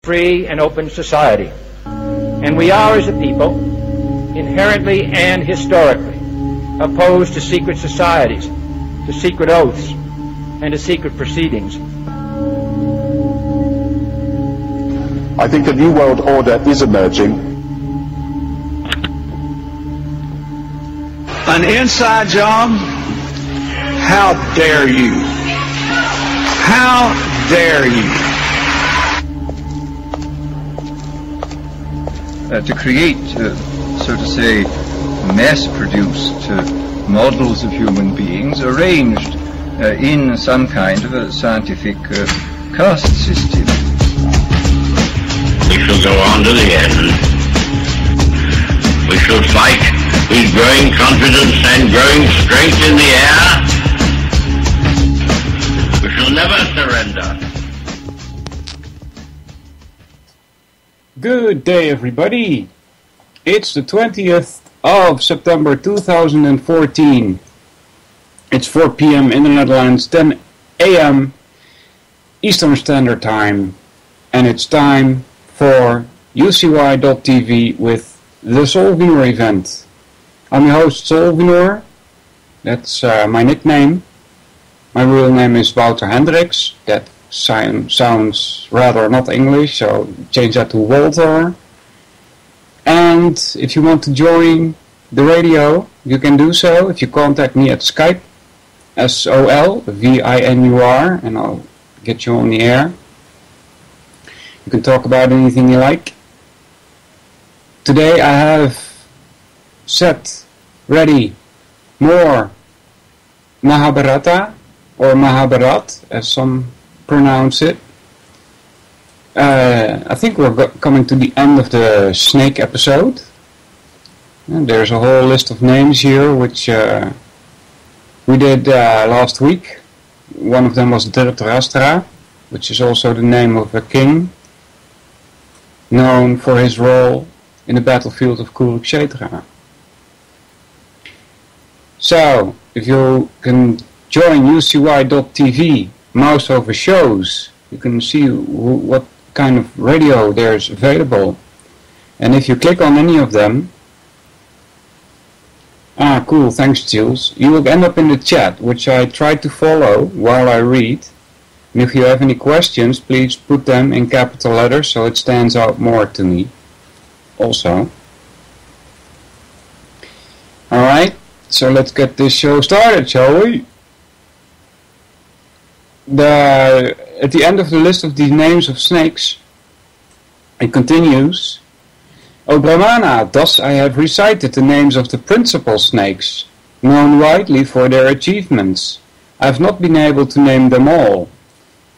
free and open society. And we are, as a people, inherently and historically opposed to secret societies, to secret oaths, and to secret proceedings. I think a new world order is emerging. An inside job? How dare you? How dare you? To create, so to say, mass-produced models of human beings arranged in some kind of a scientific caste system. We shall go on to the end. We shall fight with growing confidence and growing strength in the air. We shall never surrender. Good day, everybody. It's the 20th of September 2014. It's 4 p.m. in the Netherlands, 10 a.m. Eastern Standard Time, and it's time for UCY.tv with the Solvinur Event. I'm your host, Solvinur. That's my nickname. My real name is Wouter Hendricks. That sounds rather not English, so change that to Walter. And if you want to join the radio, you can do so if you contact me at Skype, SOLVINUR, and I'll get you on the air. You can talk about anything you like. Today I have set ready more Mahabharata, or Mahabharat, as some pronounce it. I think we're coming to the end of the snake episode. And there's a whole list of names here which we did last week. One of them was Dhritarashtra, which is also the name of a king known for his role in the battlefield of Kurukshetra. So, if you can join UCY.tv, mouse over shows, you can see what kind of radio there's available. And if you click on any of them, cool, thanks Jules, you will end up in the chat, which I try to follow while I read. And if you have any questions, please put them in capital letters so it stands out more to me also. Alright, so let's get this show started, shall we? At the end of the list of these names of snakes, it continues, O Brahmana, thus I have recited the names of the principal snakes, known widely for their achievements. I have not been able to name them all,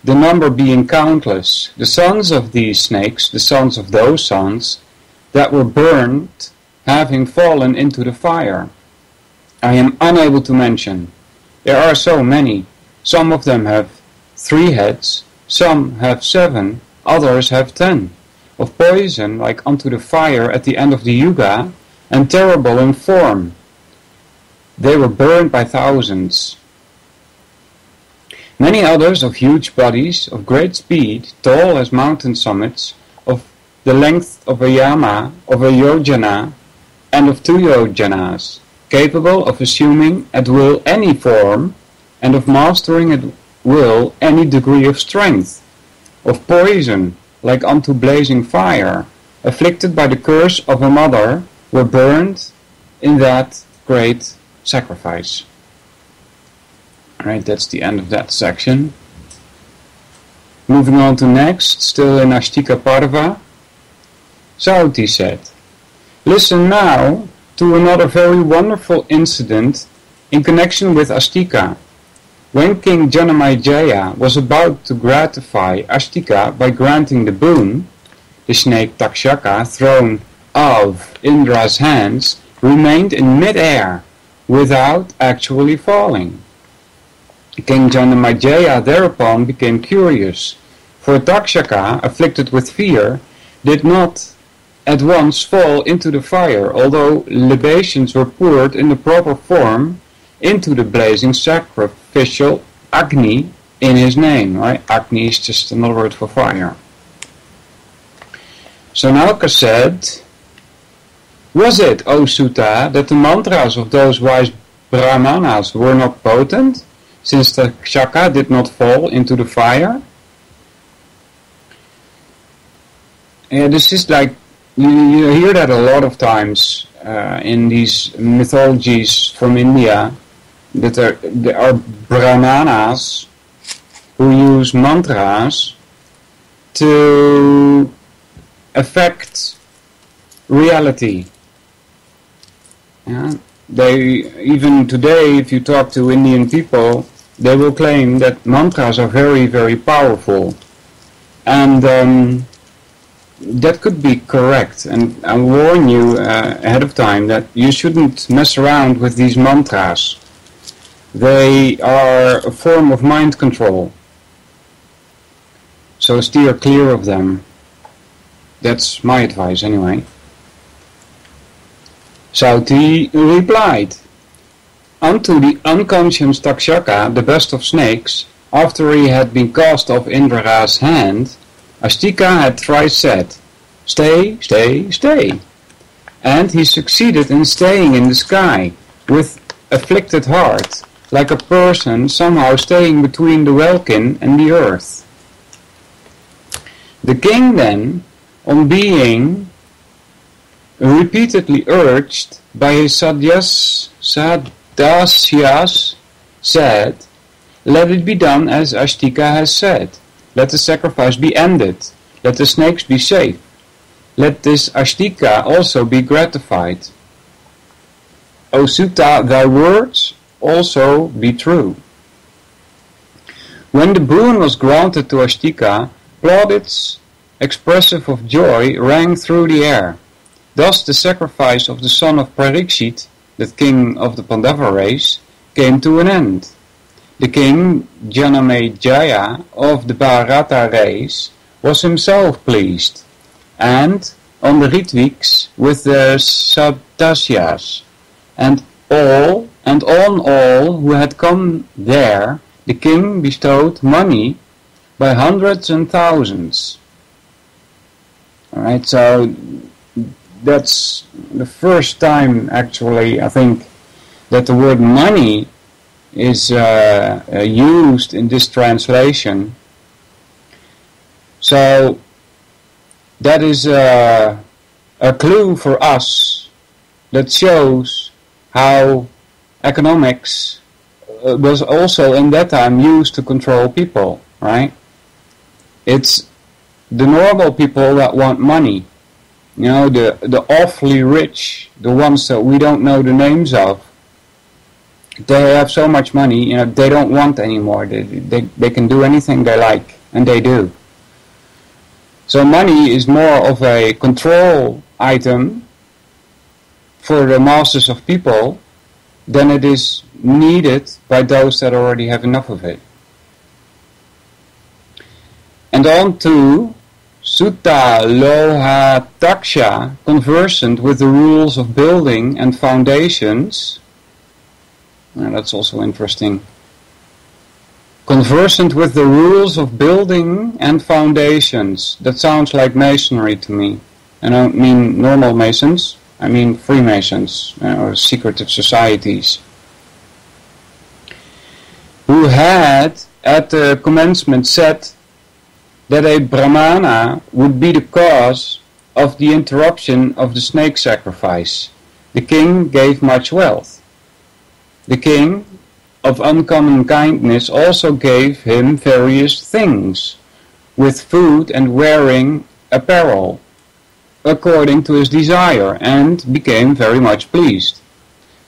the number being countless. The sons of these snakes, the sons of those sons, that were burned, having fallen into the fire, I am unable to mention. There are so many. Some of them have 3 heads, some have 7, others have 10, of poison like unto the fire at the end of the Yuga, and terrible in form. They were burned by thousands. Many others of huge bodies, of great speed, tall as mountain summits, of the length of a yama, of a yojana, and of 2 yojanas, capable of assuming at will any form, and of mastering at will any degree of strength, of poison like unto blazing fire, afflicted by the curse of a mother, were burned in that great sacrifice. Alright, that's the end of that section. Moving on to next, still in Ashtika Parva. Sauti said, listen now to another very wonderful incident in connection with Astika. When King Janamejaya was about to gratify Astika by granting the boon, the snake Takshaka, thrown of Indra's hands, remained in mid-air without actually falling. King Janamejaya thereupon became curious, for Takshaka, afflicted with fear, did not at once fall into the fire, although libations were poured in the proper form into the blazing sacrificial Agni in his name. Right? Agni is just another word for fire. So Nauka said, was it, O Sutta, that the mantras of those wise brahmanas were not potent, since the Shaka did not fall into the fire? Yeah, this is like, you hear that a lot of times in these mythologies from India, that there are brahmanas who use mantras to affect reality. Yeah? They, even today, if you talk to Indian people, they will claim that mantras are very, very powerful. And that could be correct. And I warn you ahead of time that you shouldn't mess around with these mantras. They are a form of mind control. So steer clear of them. That's my advice anyway. Sauti replied, unto the unconscious Takshaka, the best of snakes, after he had been cast off Indra's hand, Astika had thrice said, stay, stay, stay. And he succeeded in staying in the sky, with afflicted heart, like a person somehow staying between the welkin and the earth. The king then, on being repeatedly urged by his Sadasyas, said, let it be done as Astika has said. Let the sacrifice be ended. Let the snakes be safe. Let this Astika also be gratified. O Sutta, thy words also be true. When the boon was granted to Astika, plaudits expressive of joy rang through the air. Thus the sacrifice of the son of Parikshit, the king of the Pandava race, came to an end. The king Janamejaya of the Bharata race was himself pleased, and on the Ritviks with their Sadasyas, and on all who had come there, the king bestowed money by hundreds and thousands. Alright, so that's the first time actually I think that the word money is used in this translation. So that is a clue for us that shows how economics was also in that time used to control people, right? It's the normal people that want money, you know, the awfully rich, the ones that we don't know the names of. They have so much money, you know, they don't want anymore. They can do anything they like, and they do. So money is more of a control item for the masses of people than it is needed by those that already have enough of it. And on to Sutta Loha Taksha, conversant with the rules of building and foundations. That's also interesting. Conversant with the rules of building and foundations. That sounds like masonry to me. I don't mean normal masons, I mean Freemasons or secretive societies. Who had at the commencement said that a Brahmana would be the cause of the interruption of the snake sacrifice. The king gave much wealth. The king of uncommon kindness also gave him various things, with food and wearing apparel, according to his desire, and became very much pleased.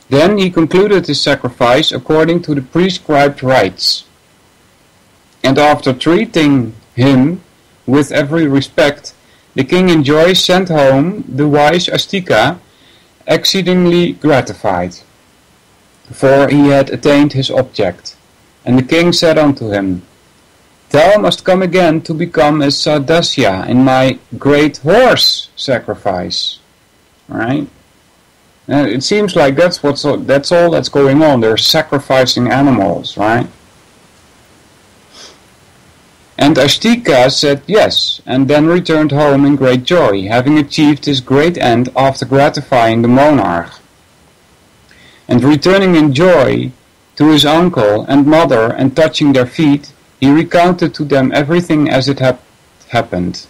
Then he concluded his sacrifice according to the prescribed rites. And after treating him with every respect, the king in joy sent home the wise Astika, exceedingly gratified, for he had attained his object. And the king said unto him, Thou must come again to become a Sadasya in my great horse sacrifice. Right? And it seems like that's all that's going on. They're sacrificing animals, right? And Ashtika said yes, and then returned home in great joy, having achieved his great end after gratifying the monarch. And returning in joy to his uncle and mother and touching their feet, he recounted to them everything as it had happened.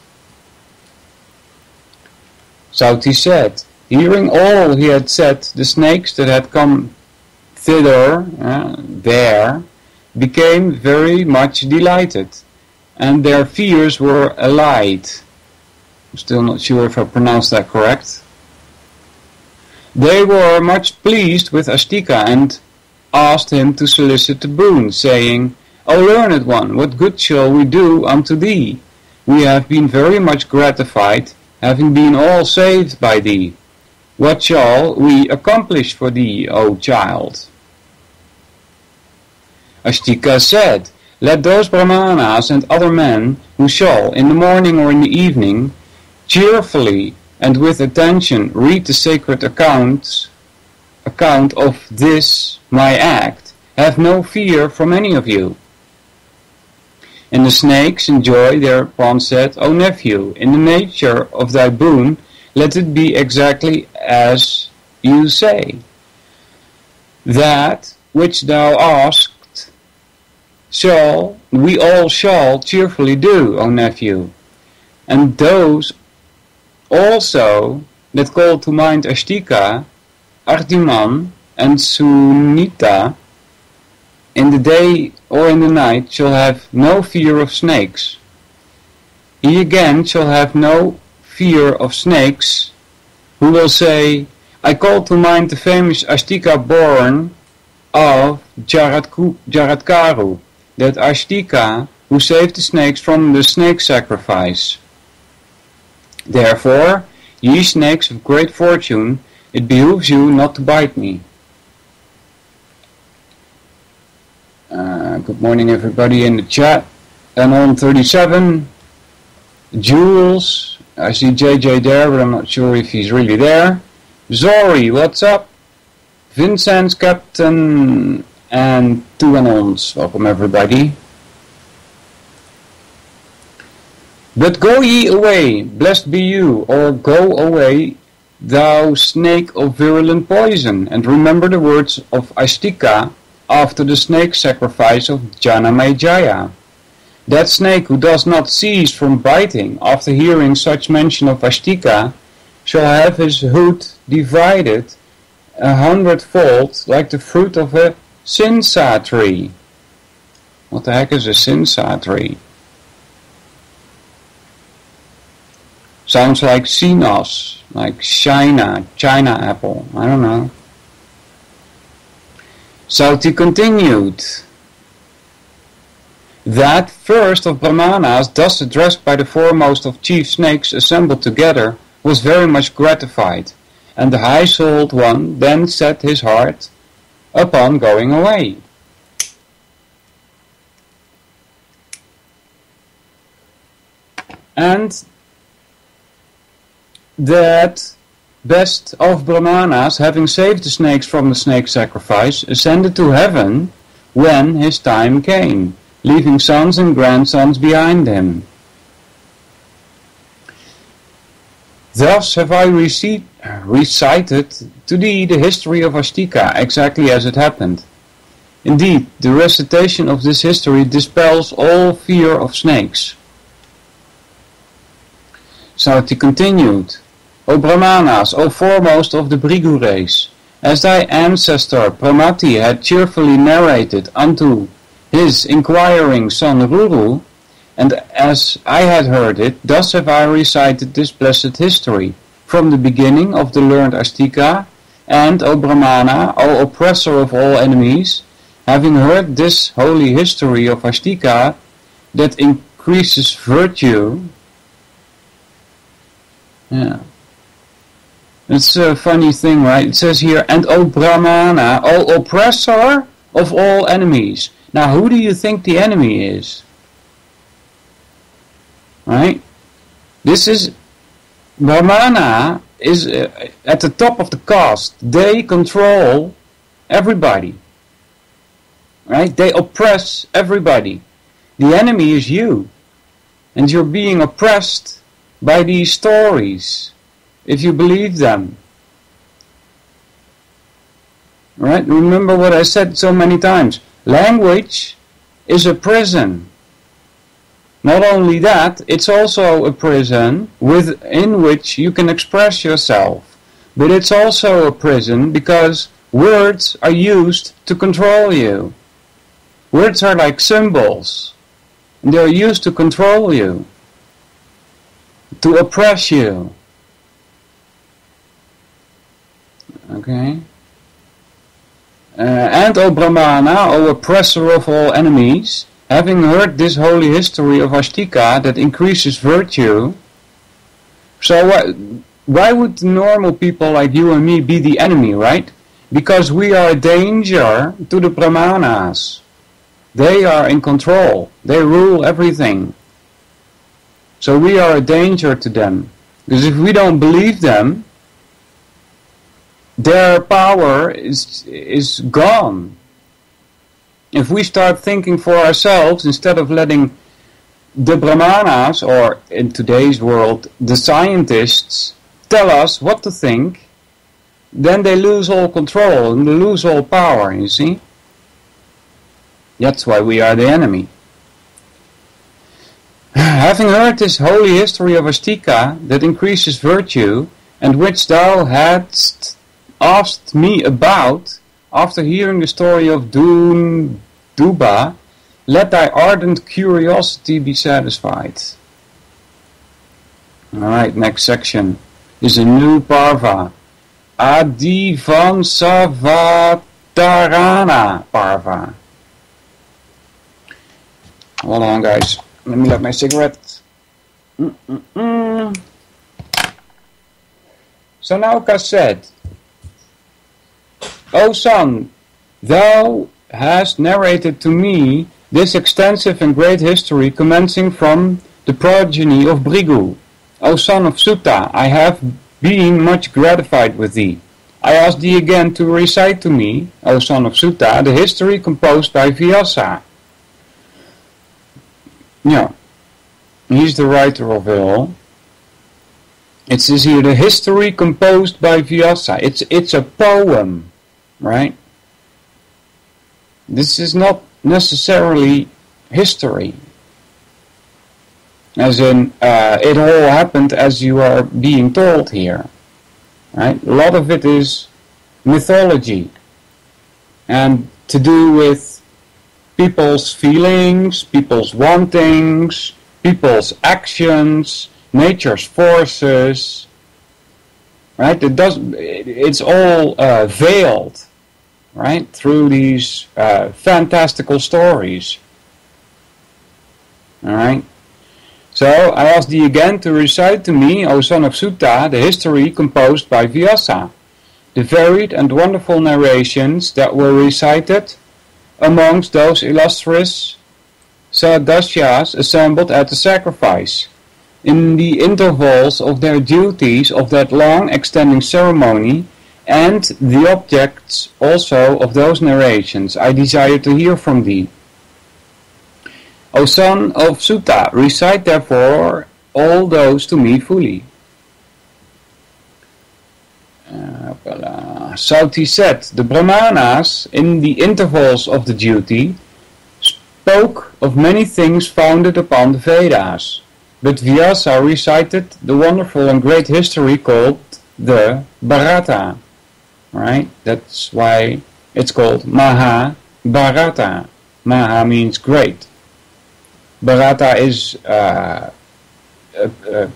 Sauti said, hearing all he had said, the snakes that had come thither, there, became very much delighted, and their fears were allayed. I'm still not sure if I pronounced that correct. They were much pleased with Ashtika and asked him to solicit the boon, saying, O learned one, what good shall we do unto thee? We have been very much gratified, having been all saved by thee. What shall we accomplish for thee, O child? Ashtika said, let those Brahmanas and other men who shall, in the morning or in the evening, cheerfully and with attention read the sacred account of this my act, have no fear from any of you. And the snakes in joy thereupon said, O nephew, in the nature of thy boon, let it be exactly as you say. That which thou asked we all shall cheerfully do, O nephew. And those also that call to mind Ashtika, Artiman, and Sunita, in the day or in the night shall have no fear of snakes. He again shall have no fear of snakes, who will say, I call to mind the famous Ashtika born of Jaratkaru, that Ashtika who saved the snakes from the snake sacrifice. Therefore, ye snakes of great fortune, it behooves you not to bite me. Good morning everybody in the chat. And on 37, Jules, I see JJ there, but I'm not sure if he's really there. Zori, what's up? Vincent, Captain, and Tuanons, welcome everybody. But go ye away, blessed be you, or go away, thou snake of virulent poison, and remember the words of Ashtika after the snake sacrifice of Janamejaya. That snake who does not cease from biting after hearing such mention of Ashtika shall have his hood divided 100-fold like the fruit of a sinsa tree. What the heck is a sinsa tree? Sounds like sinos, like China apple, I don't know. Sauti continued. That first of Brahmanas, thus addressed by the foremost of chief snakes assembled together, was very much gratified, and the high-souled one then set his heart upon going away. And that best of Brahmanas, having saved the snakes from the snake sacrifice, ascended to heaven when his time came, leaving sons and grandsons behind him. Thus have I recited to thee the history of Ashtika, exactly as it happened. Indeed, the recitation of this history dispels all fear of snakes. Sauti continued, O Brahmanas, O foremost of the Bhrigu race, as thy ancestor Pramati had cheerfully narrated unto his inquiring son Ruru, and as I had heard it, thus have I recited this blessed history, from the beginning of the learned Ashtika, and, O Brahmana, O oppressor of all enemies, having heard this holy history of Ashtika, that increases virtue. Yeah. It's a funny thing, right? It says here, and O Brahmana, O oppressor of all enemies. Now, who do you think the enemy is? Right? This is, Brahmana is at the top of the caste. They control everybody. Right? They oppress everybody. The enemy is you. And you're being oppressed by these stories, if you believe them. Right? Remember what I said so many times. Language is a prison. Not only that, it's also a prison within which you can express yourself. But it's also a prison because words are used to control you. Words are like symbols. And they're used to control you, to oppress you. Okay? And, O Brahmana, O oppressor of all enemies, having heard this holy history of Astika that increases virtue, so why would normal people like you and me be the enemy, right? Because we are a danger to the Brahmanas. They are in control. They rule everything. So we are a danger to them. Because if we don't believe them, their power is gone. If we start thinking for ourselves instead of letting the Brahmanas, or in today's world, the scientists, tell us what to think, then they lose all control and they lose all power, you see? That's why we are the enemy. Having heard this holy history of Astika that increases virtue, and which thou hadst asked me about, after hearing the story of Duba, let thy ardent curiosity be satisfied. Alright, next section is a new parva. Adivansavatarana parva. Hold on, guys. Let me light my cigarette. Sanauka said, O son, thou hast narrated to me this extensive and great history commencing from the progeny of Bhrigu. O son of Sutta, I have been much gratified with thee. I ask thee again to recite to me, O son of Sutta, the history composed by Vyasa. Yeah, he's the writer of it all. It says here, the history composed by Vyasa. It's a poem, right? This is not necessarily history. As in, it all happened as you are being told here, right? A lot of it is mythology and to do with people's feelings, people's wantings, people's actions, nature's forces, right? It's all veiled, right, through these fantastical stories. All right. So I ask thee again to recite to me, O son of Sutta, the history composed by Vyasa, the varied and wonderful narrations that were recited amongst those illustrious Sadasyas assembled at the sacrifice, in the intervals of their duties of that long extending ceremony, and the objects also of those narrations I desire to hear from thee. O son of Sutta, recite therefore all those to me fully. Sauti said, the Brahmanas, in the intervals of the duty, spoke of many things founded upon the Vedas, but Vyasa recited the wonderful and great history called the Bharata, right? That's why it's called Mahabharata. Maha means great. Bharata is a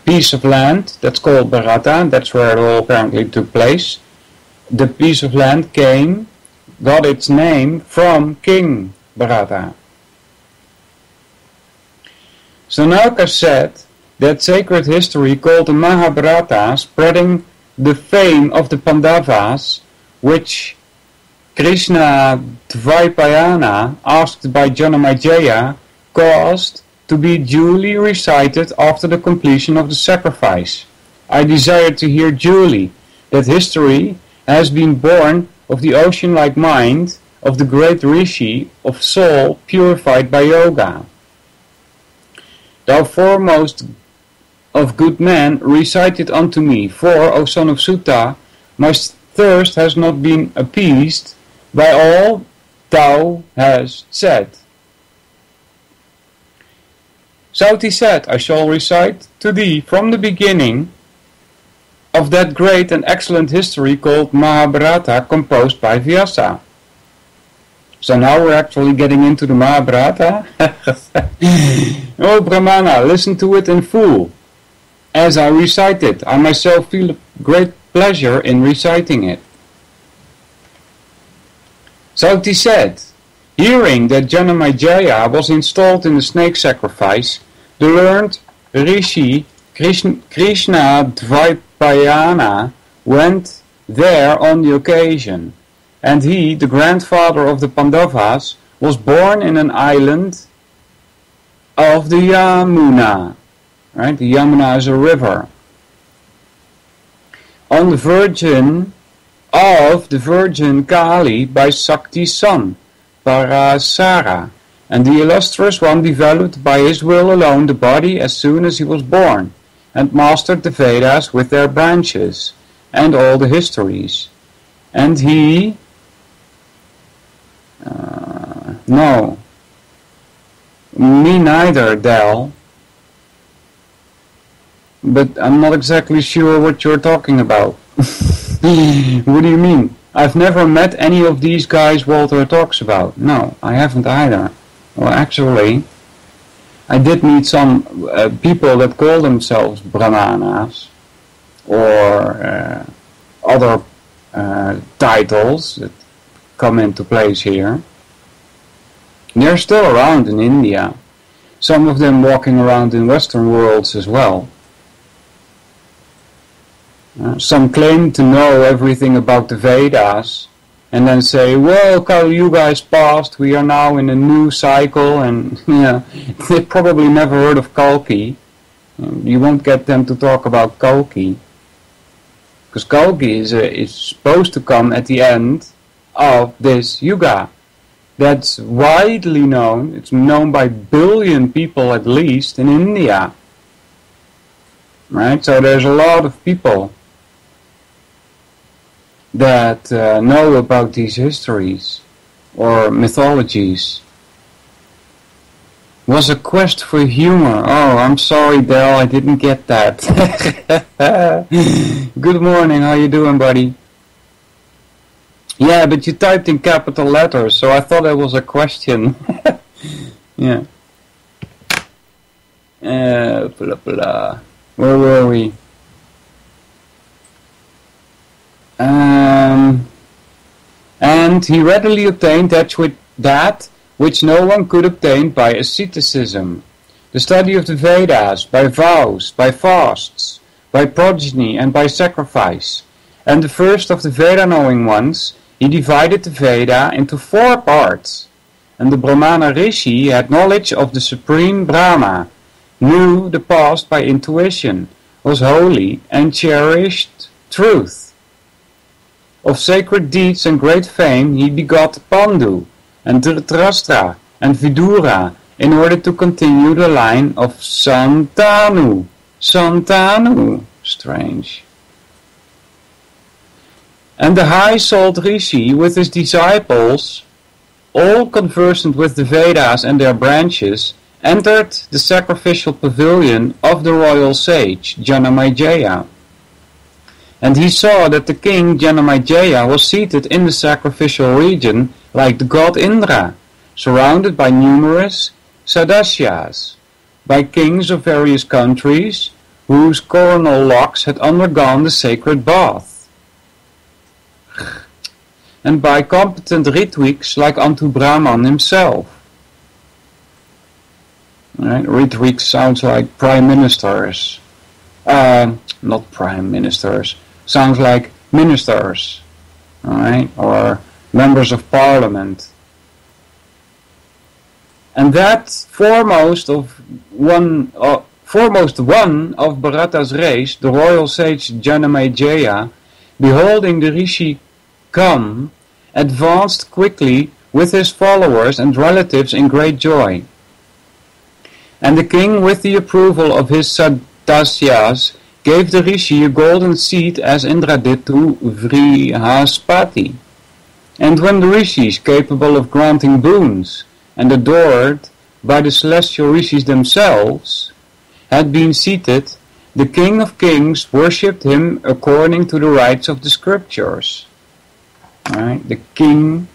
piece of land that's called Bharata. That's where it all apparently took place. The piece of land got its name from King Bharata. Sanauka said that sacred history called the Mahabharata, spreading the fame of the Pandavas, which Krishna Dvaipayana, asked by Janamejaya, caused to be duly recited after the completion of the sacrifice. I desire to hear duly that history has been born of the ocean-like mind of the great Rishi of soul purified by yoga. Thou foremost of good men, recite it unto me, for, O son of Sutta, my thirst has not been appeased by all thou hast said. Sauti said, I shall recite to thee from the beginning of that great and excellent history called Mahabharata, composed by Vyasa. So now we're actually getting into the Mahabharata. Oh Brahmana, listen to it in full. As I recite it, I myself feel great pleasure in reciting it. Sauti said, hearing that Janamejaya was installed in the snake sacrifice, the learned Rishi Krishna Dvaipayana went there on the occasion, and he, the grandfather of the Pandavas, was born in an island of the Yamuna. Right? The Yamuna is a river. On the Virgin Kali by Sakti's son, Parasara, and the illustrious one developed by his will alone the body as soon as he was born, and mastered the Vedas with their branches, and all the histories. And he... no. Me neither, Del. But I'm not exactly sure what you're talking about. What do you mean? I've never met any of these guys Walter talks about. No, I haven't either. Well, actually, I did meet some people that call themselves Brahmanas, or other titles that come into place here. They're still around in India. Some of them walking around in Western worlds as well. Some claim to know everything about the Vedas, and then say, well, Kali Yuga is past, we are now in a new cycle, and they probably never heard of Kalki. You won't get them to talk about Kalki, because Kalki is supposed to come at the end of this Yuga. That's widely known, it's known by 1 billion people at least in India. Right, so there's a lot of people that know about these histories or mythologies. Was a quest for humor. Oh, I'm sorry, Del, I didn't get that. Good morning, how you doing, buddy? Yeah, but you typed in capital letters, so I thought it was a question. Yeah. Blah, blah. Where were we? And he readily obtained that which no one could obtain by asceticism, the study of the Vedas, by vows, by fasts, by progeny, and by sacrifice. And the first of the Veda-knowing ones, he divided the Veda into 4 parts, and the Brahmana Rishi had knowledge of the supreme Brahma, knew the past by intuition, was holy, and cherished truth. Of sacred deeds and great fame he begot Pandu, and Dhritarashtra, and Vidura, in order to continue the line of Santanu. Santanu, strange. And the high-souled Rishi, with his disciples, all conversant with the Vedas and their branches, entered the sacrificial pavilion of the royal sage, Janamejaya. And he saw that the king Janamejaya was seated in the sacrificial region like the god Indra, surrounded by numerous Sadasyas, by kings of various countries, whose coronal locks had undergone the sacred bath, and by competent Ritwiks like unto Brahman himself. Right? Ritwiks sounds like prime ministers. Not prime ministers. Sounds like ministers, alright, or members of parliament. And that foremost one of Bharata's race, the royal sage Janamejaya, beholding the Rishi come, advanced quickly with his followers and relatives in great joy. And the king, with the approval of his Sadasyas, gave the Rishi a golden seat as Indra did to Vrihaspati. And when the Rishis, capable of granting boons and adored by the celestial Rishis themselves, had been seated, the King of Kings worshipped him according to the rites of the scriptures. Right? The king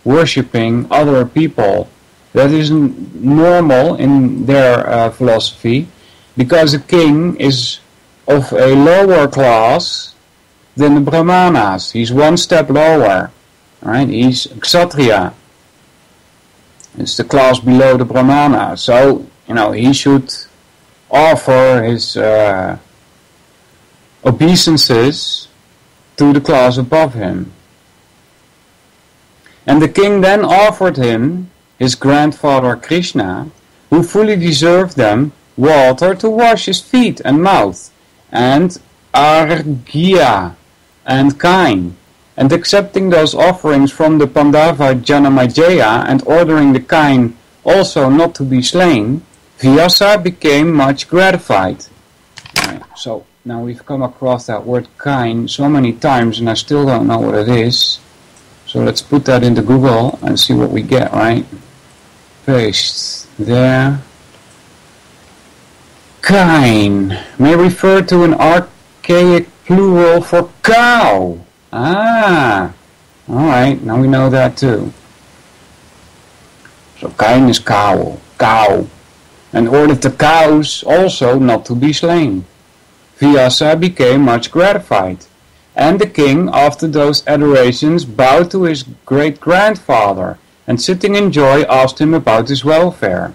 worshipping other people. That is normal in their philosophy, because the king is of a lower class than the Brahmanas. He's one step lower. Right? He's Kshatriya. It's the class below the Brahmanas. So, he should offer his obeisances to the class above him. And the king then offered him his grandfather Krishna, who fully deserved them, water to wash his feet and mouth, and arghya and kine. And accepting those offerings from the Pandava Janamajaya and ordering the kine also not to be slain, Vyasa became much gratified. Right, so now we've come across that word kine so many times and I still don't know what it is. So let's put that into Google and see what we get, right? Paste there. Kine may refer to an archaic plural for cow. Alright, now we know that too. So kine is cow. And ordered the cows also not to be slain. Vyasa became much gratified. And the king, after those adorations, bowed to his great-grandfather, and sitting in joy asked him about his welfare.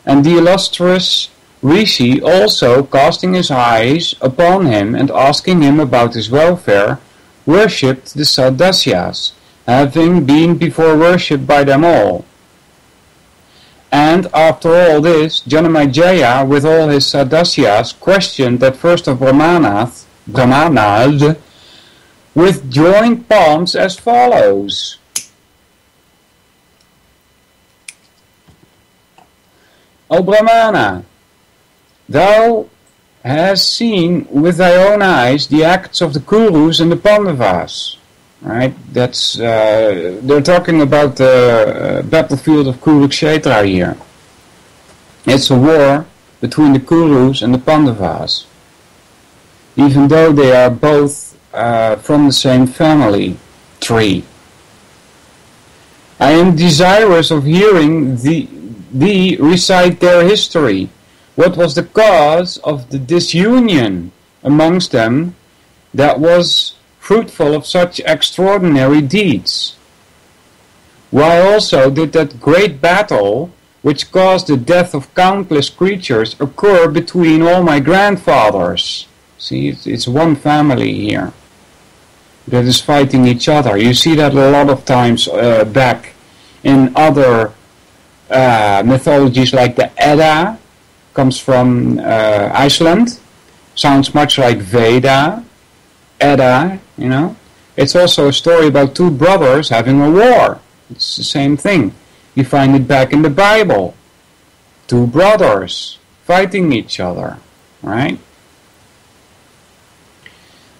And the illustrious Rishi also, casting his eyes upon him and asking him about his welfare, worshipped the Sadasyas, having been before worshipped by them all. And after all this, Janamajaya, with all his Sadasyas, questioned that first of Brahmanas, with joined palms as follows. O Brahmana, thou hast seen with thy own eyes the acts of the Kurus and the Pandavas. Right? That's they're talking about the battlefield of Kurukshetra here. It's a war between the Kurus and the Pandavas. Even though they are both from the same family tree. I am desirous of hearing thee recite their history. What was the cause of the disunion amongst them that was fruitful of such extraordinary deeds? Why also did that great battle, which caused the death of countless creatures, occur between all my grandfathers? See, it's one family here that is fighting each other. You see that a lot of times back in other mythologies, like the Edda, comes from Iceland. Sounds much like Veda, Edda, It's also a story about two brothers having a war. It's the same thing. You find it back in the Bible. Two brothers fighting each other, right?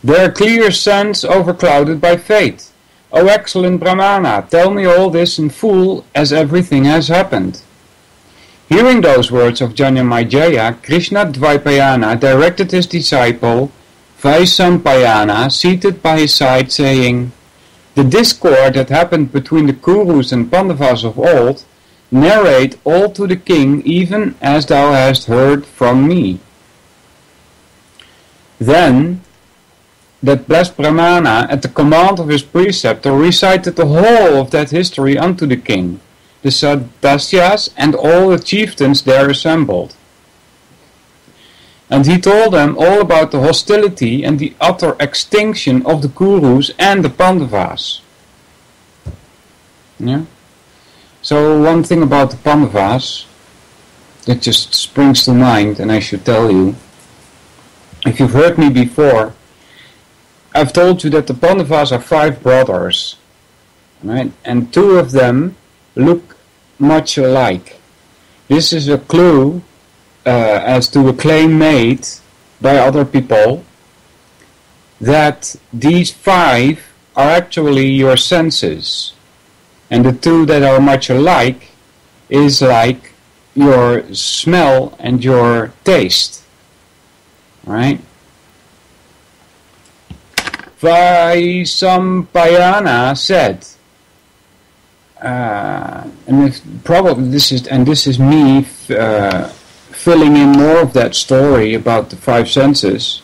Their clear sense overclouded by fate. O excellent Brahmana, tell me all this in full, as everything has happened. Hearing those words of Janamajaya, Krishna Dvaipayana directed his disciple, Vaisampayana, seated by his side, saying, the discord that happened between the Kurus and Pandavas of old, narrate all to the king, even as thou hast heard from me. Then that blessed Brahmana, at the command of his preceptor, recited the whole of that history unto the king, the Sadasyas, and all the chieftains there assembled. And he told them all about the hostility and the utter extinction of the Kurus and the Pandavas. Yeah. So one thing about the Pandavas that just springs to mind, and I should tell you, if you've heard me before, I've told you that the Pandavas are 5 brothers, right? And 2 of them look much alike. This is a clue as to a claim made by other people that these 5 are actually your senses, and the 2 that are much alike is like your smell and your taste. Right? Vaisampayana said, and this is me filling in more of that story about the 5 senses.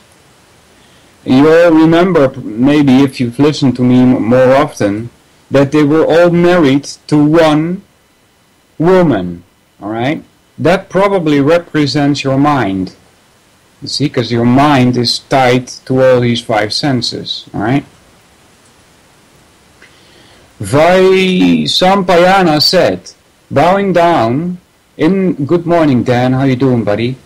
You'll remember, maybe if you've listened to me more often, that they were all married to one woman. All right, that probably represents your mind. You see, because your mind is tied to all these 5 senses. All right. Vaisampayana said, bowing down in, good morning Dan, how you doing buddy?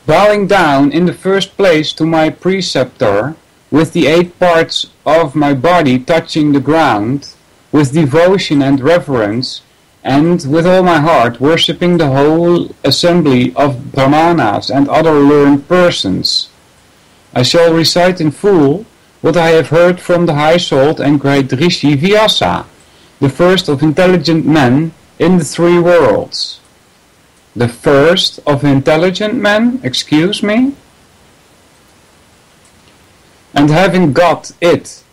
Bowing down in the first place to my preceptor, with the 8 parts of my body touching the ground, with devotion and reverence, and with all my heart worshipping the whole assembly of brahmanas and other learned persons. I shall recite in full what I have heard from the high-souled and great Rishi Vyasa, the first of intelligent men in the 3 worlds. The first of intelligent men, excuse me? And having got it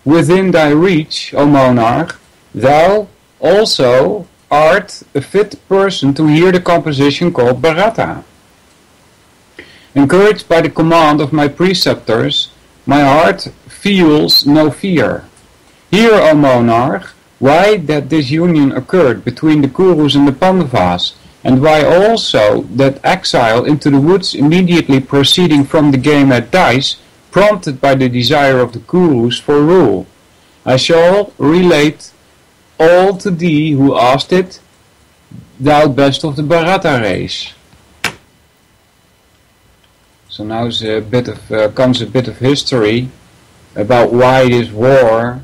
within thy reach, O monarch, thou also art a fit person to hear the composition called Bharata. Encouraged by the command of my preceptors, my heart feels no fear. Hear, O monarch, why that this union occurred between the Kurus and the Pandavas, and why also that exile into the woods immediately proceeding from the game at dice, prompted by the desire of the Kurus for rule. I shall relate all to thee who asked it, thou best of the Bharata race. So now comes a bit of history about why this war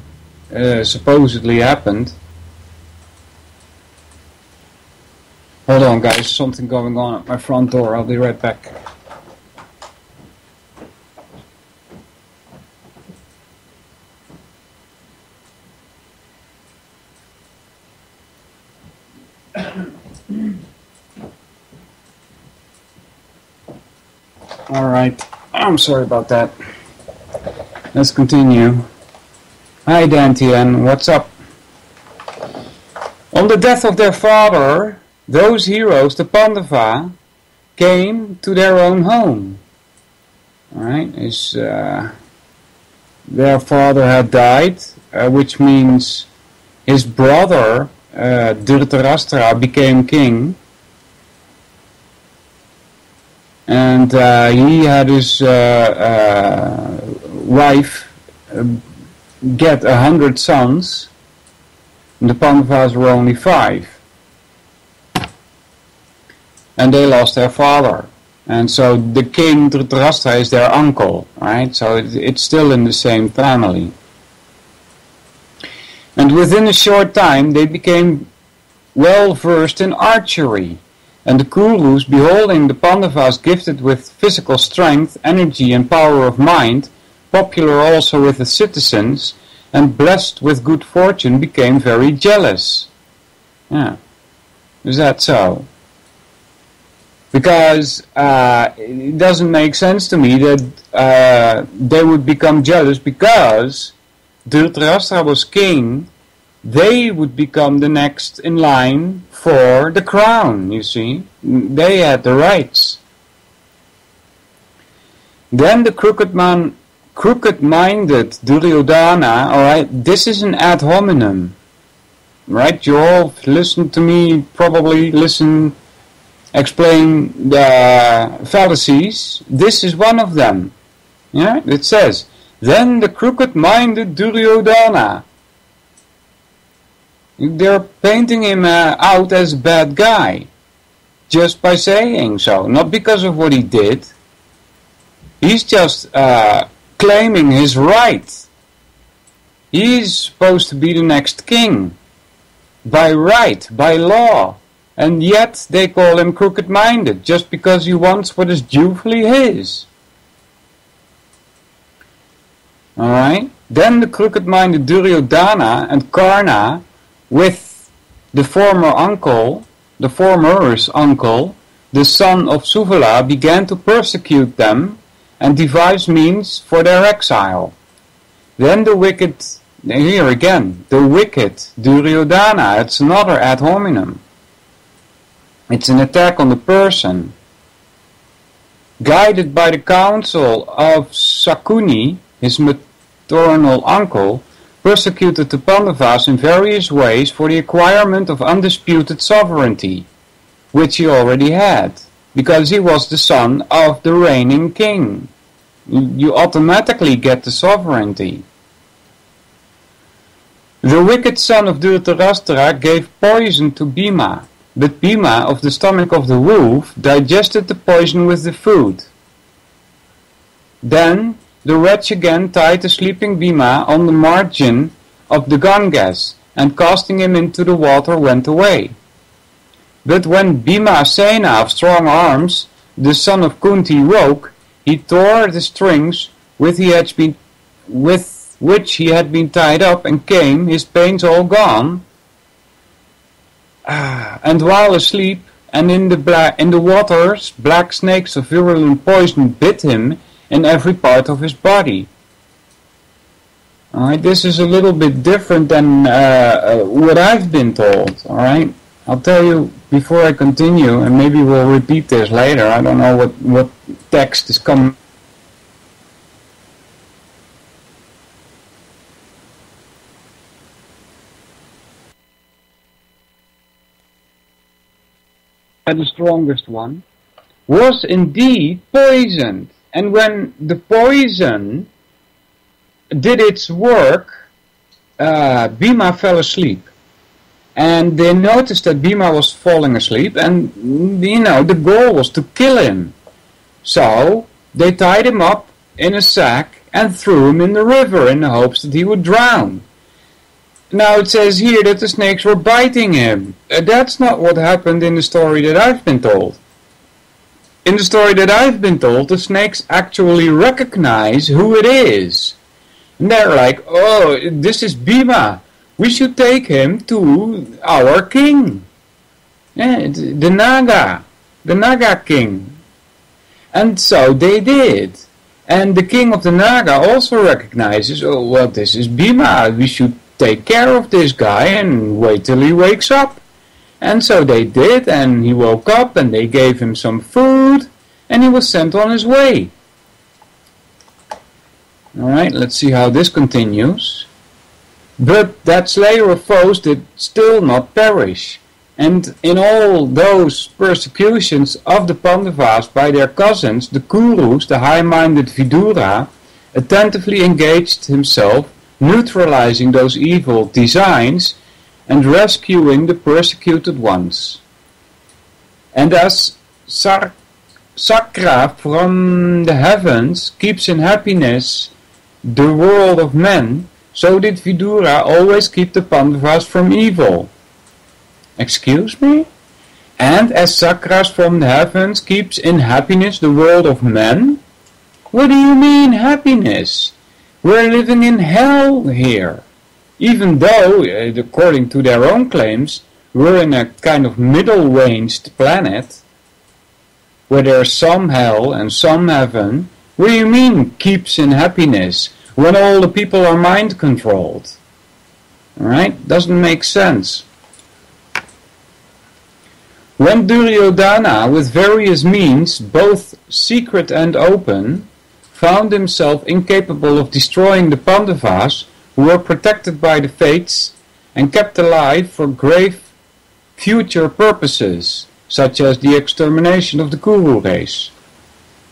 supposedly happened. Hold on guys, something going on at my front door, I'll be right back. Alright, I'm sorry about that. Let's continue. Hi Dantian, what's up? On the death of their father, those heroes, the Pandava, came to their own home. Alright, their father had died, which means his brother Dhritarashtra became king, and he had his wife get 100 sons, and the Pandavas were only 5, and they lost their father, and so the king Dhritarashtra is their uncle, right? So it's still in the same family. And within a short time they became well versed in archery, and the Kurus, beholding the Pandavas gifted with physical strength, energy and power of mind, popular also with the citizens, and blessed with good fortune, became very jealous. Yeah, is that so? Because it doesn't make sense to me that they would become jealous because Dhritarashtra was king. They would become the next in line for the crown, you see. They had the rights. Then the crooked-minded Duryodhana, alright, this is an ad hominem, right? You all listen to me, probably explain the fallacies. This is one of them. Yeah, it says, then the crooked-minded Duryodhana. They're painting him out as a bad guy, just by saying so, not because of what he did. He's just claiming his right. He's supposed to be the next king, by right, by law. and yet they call him crooked-minded, just because he wants what is dutifully his. Alright? Then the crooked-minded Duryodhana and Karna, with the former's uncle, the son of Suvala, began to persecute them and devise means for their exile. Then the wicked Duryodhana, it's another ad hominem. It's an attack on the person. Guided by the counsel of Sakuni, his maternal uncle, persecuted the Pandavas in various ways for the acquirement of undisputed sovereignty, which he already had, because he was the son of the reigning king. You automatically get the sovereignty. The wicked son of Dhritarashtra gave poison to Bhima, but Bhima, of the stomach of the wolf, digested the poison with the food. Then the wretch again tied the sleeping Bhima on the margin of the Ganges, and casting him into the water went away. But when Bhima Sena of strong arms, the son of Kunti, woke, he tore the strings with which he had been tied up, and came, his pains all gone. And while asleep, and in the waters, black snakes of virulent poison bit him in every part of his body. Alright, this is a little bit different than what I've been told, alright? I'll tell you before I continue, and maybe we'll repeat this later. I don't know what text is coming. The strongest one was indeed poisoned, and when the poison did its work, Bhima fell asleep, and they noticed that Bhima was falling asleep, and the goal was to kill him. So they tied him up in a sack and threw him in the river in the hopes that he would drown. Now it says here that the snakes were biting him. That's not what happened in the story that I've been told. In the story that I've been told, the snakes actually recognize who it is. And they're like, oh, this is Bhima. We should take him to our king. Yeah, the Naga king. And so they did. And the king of the Naga also recognizes, oh, well, this is Bhima. We should take care of this guy and wait till he wakes up. And so they did, and he woke up, and they gave him some food, and he was sent on his way. Alright, let's see how this continues. But that slayer of foes did still not perish, and in all those persecutions of the Pandavas by their cousins, the Kurus, the high-minded Vidura, attentively engaged himself, neutralizing those evil designs and rescuing the persecuted ones. And as Sakra from the heavens keeps in happiness the world of men, so did Vidura always keep the Pandavas from evil. Excuse me? And as Sakras from the heavens keeps in happiness the world of men? What do you mean happiness? We're living in hell here. Even though, according to their own claims, we're in a kind of middle-ranged planet, where there's some hell and some heaven. What do you mean, keeps in happiness, when all the people are mind-controlled? Alright? Doesn't make sense. When Duryodhana, with various means, both secret and open, found himself incapable of destroying the Pandavas, who were protected by the fates and kept alive for grave future purposes, such as the extermination of the Kuru race,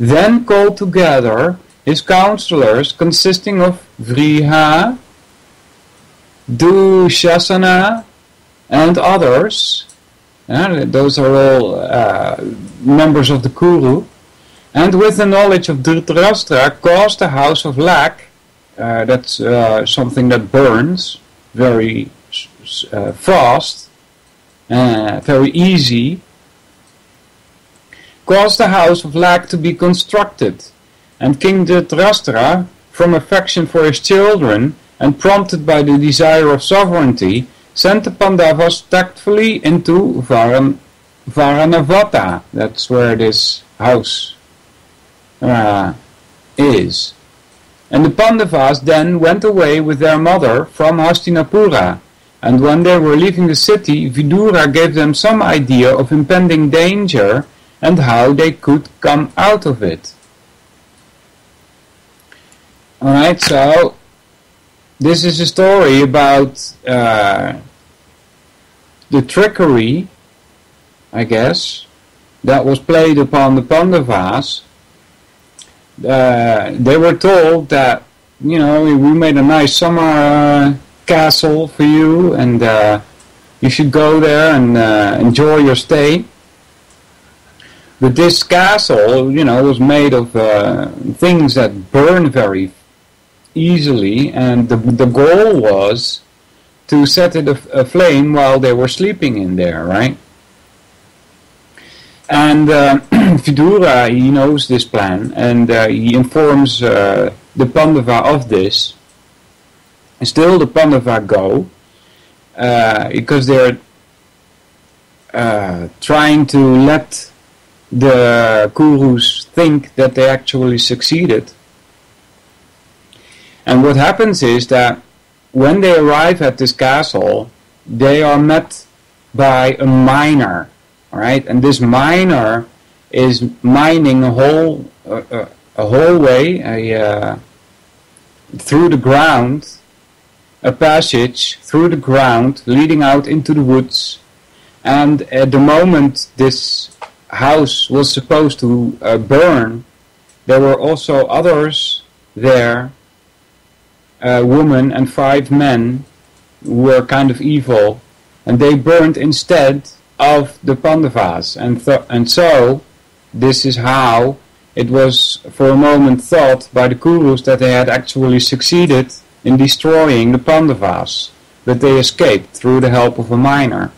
then called together his counselors, consisting of Vriha, Dushasana, and others. Those are all members of the Kuru. And with the knowledge of Dhritarashtra, caused the house of lack, that's something that burns very fast, very easy, caused the house of Lak to be constructed, and King Dhritarashtra, from affection for his children and prompted by the desire of sovereignty, sent the Pandavas tactfully into Varanavata. That's where this house is. And the Pandavas then went away with their mother from Hastinapura, and when they were leaving the city, Vidura gave them some idea of impending danger and how they could come out of it. Alright, so this is a story about the trickery, I guess, that was played upon the Pandavas. They were told that, we made a nice summer castle for you, and you should go there and enjoy your stay. But this castle, was made of things that burn very easily, and the goal was to set it aflame while they were sleeping in there, right? And Vidura, he knows this plan, and he informs the Pandava of this. And still the Pandava go, because they're trying to let the Kurus think that they actually succeeded. And what happens is that when they arrive at this castle, they are met by a miner, right? And this miner is mining a whole way through the ground, a passage through the ground leading out into the woods. And at the moment this house was supposed to burn, there were also others there, a woman and 5 men who were kind of evil, and they burned instead of the Pandavas. And so this is how it was for a moment thought by the Kurus that they had actually succeeded in destroying the Pandavas, but they escaped through the help of a miner.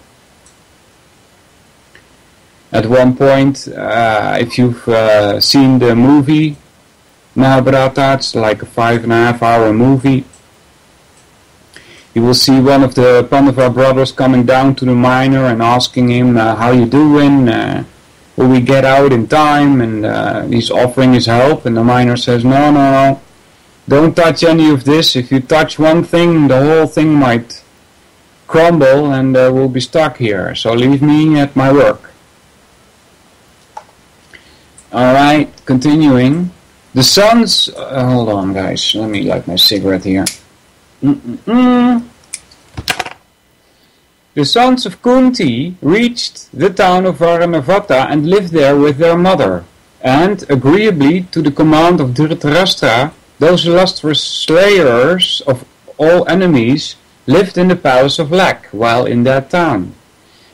At one point, if you've seen the movie Mahabharata, it's like a 5.5 hour movie, you will see one of the Pandava brothers coming down to the miner and asking him, how you doing, will we get out in time, and he's offering his help, and the miner says, no, don't touch any of this. If you touch one thing, the whole thing might crumble and we'll be stuck here, so leave me at my work. Alright, continuing. The sons, hold on guys, let me light my cigarette here. The sons of Kunti reached the town of Varanavata and lived there with their mother. And, agreeably to the command of Dhritarashtra, those illustrious slayers of all enemies lived in the palace of Lak while in that town.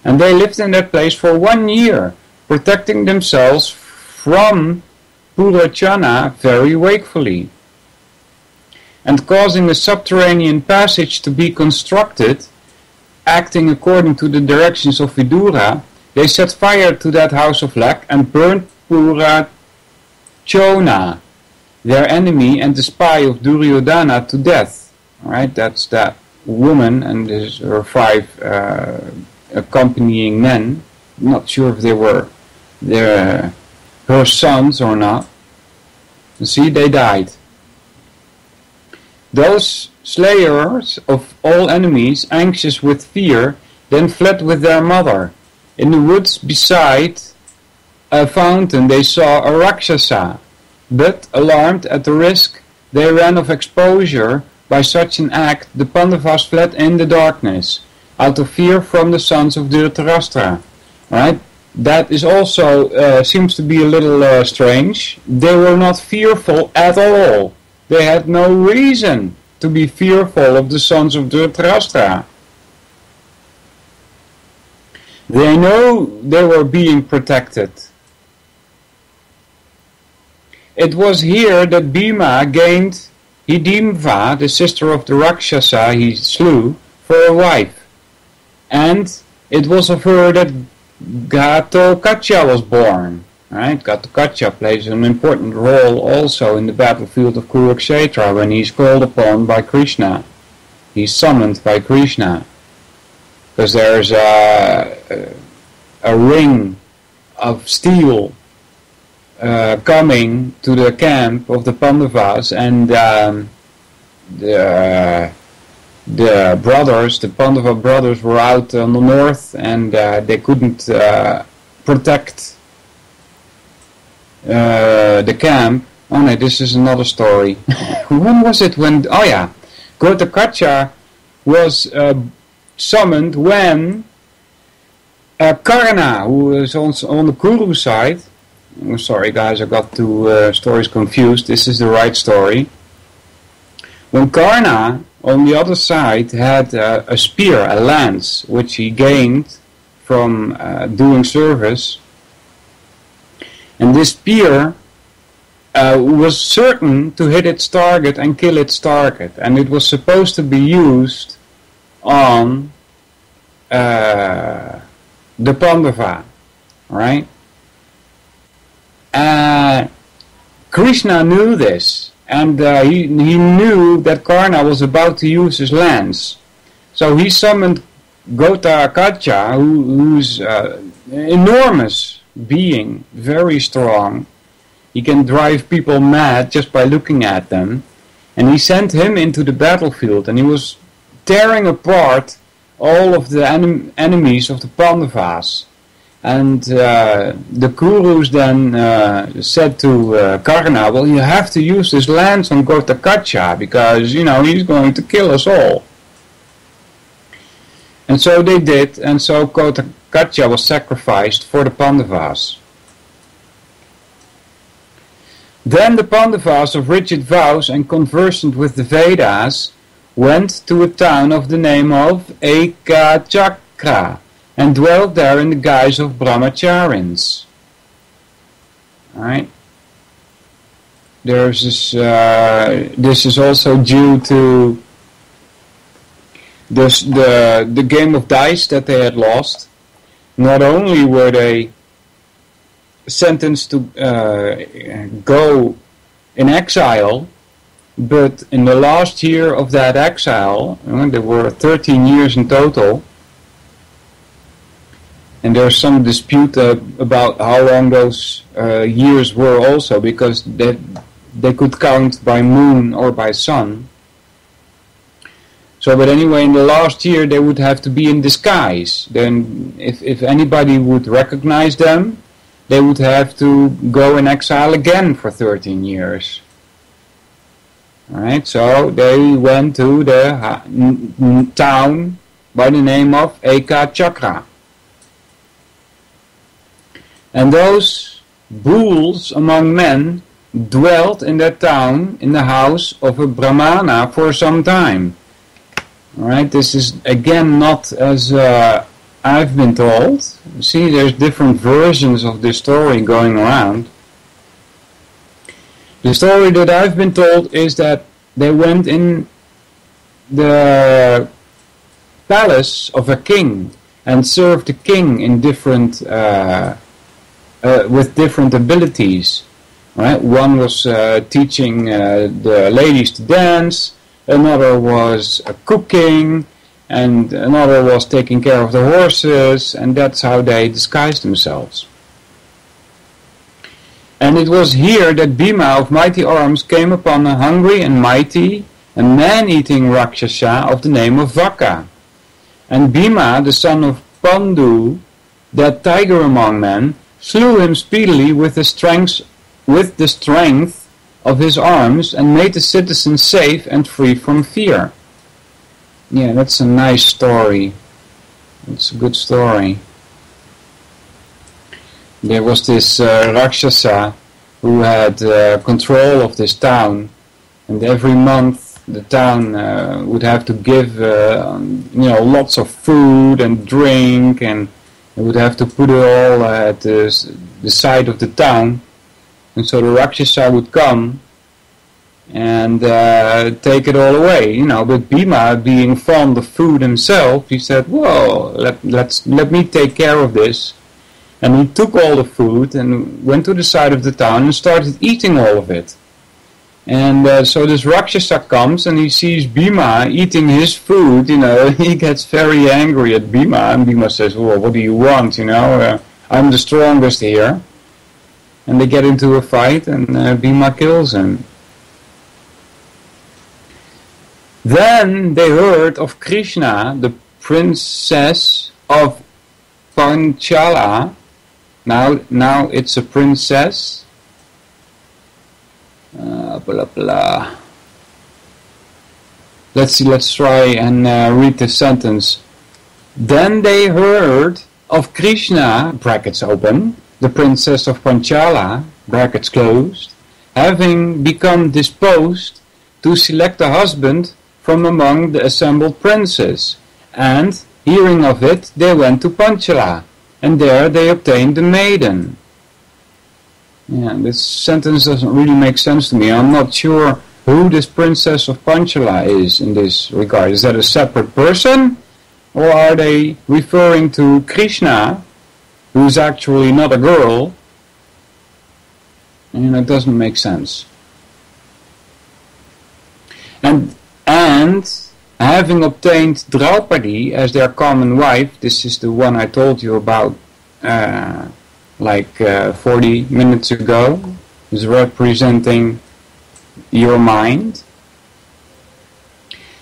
And they lived in that place for 1 year, protecting themselves from Purachana very wakefully, and causing a subterranean passage to be constructed. Acting according to the directions of Vidura, they set fire to that house of Lak and burnt Purachona, their enemy and the spy of Duryodhana, to death. Alright, that's that woman and her 5 accompanying men. I'm not sure if they were her sons or not. You see, they died. Those slayers of all enemies, anxious with fear, then fled with their mother. In the woods beside a fountain they saw a Rakshasa, but, alarmed at the risk they ran of exposure by such an act, the Pandavas fled in the darkness, out of fear from the sons of Dhritarashtra. Right? That is also, seems to be a little strange. They were not fearful at all. They had no reason to be fearful of the sons of Dhritarashtra. They know they were being protected. It was here that Bhima gained Hidimva, the sister of the Rakshasa he slew, for a wife. And it was of her that Gatotkacha was born. Right? Gatotkacha plays an important role also in the battlefield of Kurukshetra when he's called upon by Krishna. He's summoned by Krishna. Because there's a ring of steel coming to the camp of the Pandavas, and the brothers, the Pandava brothers, were out on the north, and they couldn't protect the camp. Oh no, this is another story. When was it? Oh yeah, Gatotkacha was summoned when Karna, who is on the Kuru side. I'm sorry guys, I got two stories confused. This is the right story. When Karna on the other side had a spear, a lance, which he gained from doing service, and this spear was certain to hit its target and kill its target, and it was supposed to be used on the Pandava, right? Krishna knew this, and he knew that Karna was about to use his lance. So he summoned Gatotkacha, who's enormous being, very strong. He can drive people mad just by looking at them. And he sent him into the battlefield, and he was tearing apart all of the enemies of the Pandavas. And the Kurus then said to Karna, well, you have to use this lance on Gatotkacha, because, you know, he's going to kill us all. And so they did, and so Gatotkacha was sacrificed for the Pandavas. Then the Pandavas of rigid vows and conversant with the Vedas went to a town of the name of Ekachakra, and dwelt there in the guise of brahmacharins. Alright. There's this is also due to the game of dice that they had lost. Not only were they sentenced to go in exile, but in the last year of that exile, there were 13 years in total, and there's some dispute about how long those years were also, because they could count by moon or by sun. So, but anyway, in the last year they would have to be in disguise. Then if anybody would recognize them, they would have to go in exile again for 13 years. Alright, so they went to the town by the name of Ekachakra. And those bulls among men dwelt in that town in the house of a Brahmana for some time. Alright, this is again not as I've been told. See, there's different versions of this story going around. The story that I've been told is that they went in the palace of a king and served the king in different with different abilities. Right? One was teaching the ladies to dance, another was cooking, and another was taking care of the horses, and that's how they disguised themselves. And it was here that Bhima of mighty arms came upon a hungry and mighty and man-eating Rakshasa of the name of Vaka. And Bhima, the son of Pandu, that tiger among men, slew him speedily with the strength of his arms, and made the citizens safe and free from fear. Yeah, that's a nice story. It's a good story. There was this Rakshasa who had control of this town, and every month the town would have to give lots of food and drink, and they would have to put it all at the side of the town. And so the Rakshasa would come and take it all away, you know. But Bhima, being fond of food himself, he said, "Whoa, let me take care of this." And he took all the food and went to the side of the town and started eating all of it. And so this Rakshasa comes and he sees Bhima eating his food, you know. He gets very angry at Bhima, and Bhima says, "Well, what do you want, you know? I'm the strongest here." And they get into a fight, and Bhima kills him. Then they heard of Krishna, the princess of Panchala. Now it's a princess. Blah blah. Let's see. Let's try and read the sentence. Then they heard of Krishna, brackets open, the princess of Panchala, brackets closed, having become disposed to select a husband from among the assembled princes, and, hearing of it, they went to Panchala, and there they obtained the maiden. Yeah, this sentence doesn't really make sense to me. I'm not sure who this princess of Panchala is in this regard. Is that a separate person, or are they referring to Krishna, who's actually not a girl? And it doesn't make sense. And having obtained Draupadi as their common wife, this is the one I told you about 40 minutes ago, is representing your mind.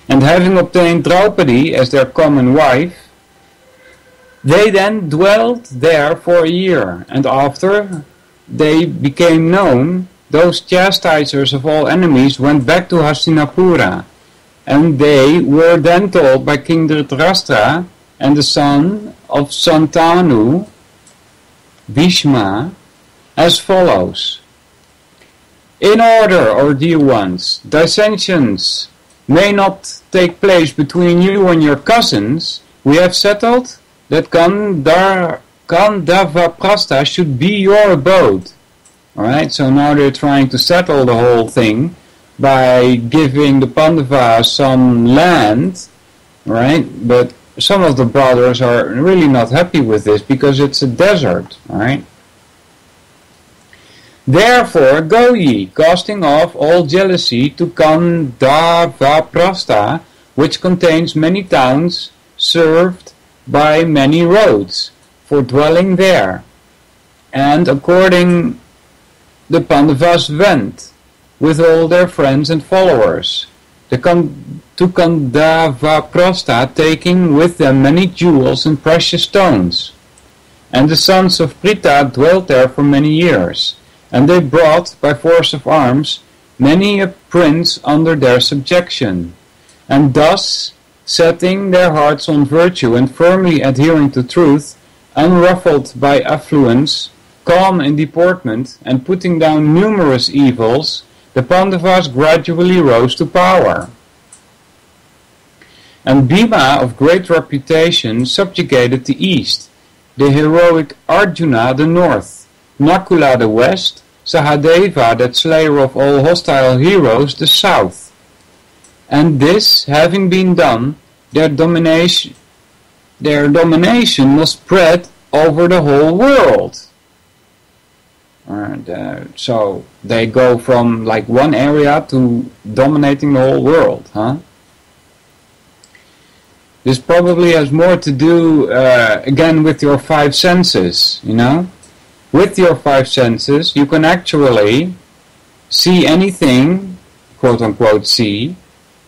And having obtained Draupadi as their common wife, they then dwelt there for a year, and after they became known, those chastisers of all enemies went back to Hastinapura, and they were then told by King Dhritarashtra and the son of Santanu, Bhishma, as follows: "In order, O dear ones, dissensions may not take place between you and your cousins, we have settled that Gandhavaprastha should be your abode." Alright, so now they're trying to settle the whole thing by giving the Pandavas some land, right? But some of the brothers are really not happy with this because it's a desert, alright? "Therefore go ye, casting off all jealousy, to Gandhavaprastha, which contains many towns served by many roads, for dwelling there. And according the Pandavas went, with all their friends and followers, to Gandhavaprastha, taking with them many jewels and precious stones. And the sons of Pritha dwelt there for many years, and they brought, by force of arms, many a prince under their subjection. And thus, setting their hearts on virtue and firmly adhering to truth, unruffled by affluence, calm in deportment, and putting down numerous evils, the Pandavas gradually rose to power. And Bhima, of great reputation, subjugated the east, the heroic Arjuna the north, Nakula the west, Sahadeva, that slayer of all hostile heroes, the south. And this having been done, their domination was spread over the whole world. So they go from like one area to dominating the whole world, huh? This probably has more to do, again, with your five senses, you know? With your five senses, you can actually see anything, quote-unquote see,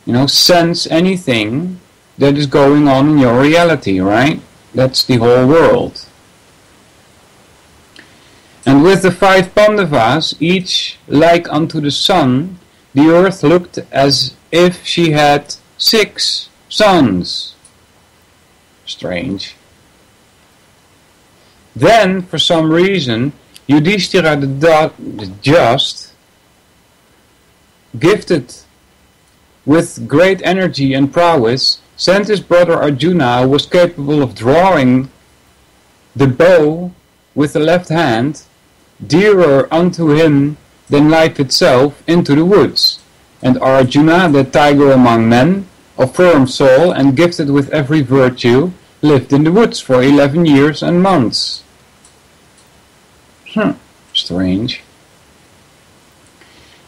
you know, sense anything that is going on in your reality, right? That's the whole world. And with the five Pandavas, each like unto the sun, the earth looked as if she had 6 suns. Strange. Then, for some reason, Yudhishthira the just, gifted with great energy and prowess, sent his brother Arjuna, who was capable of drawing the bow with the left hand, dearer unto him than life itself, into the woods, And Arjuna, the tiger among men, of firm soul and gifted with every virtue, lived in the woods for 11 years and months. Strange.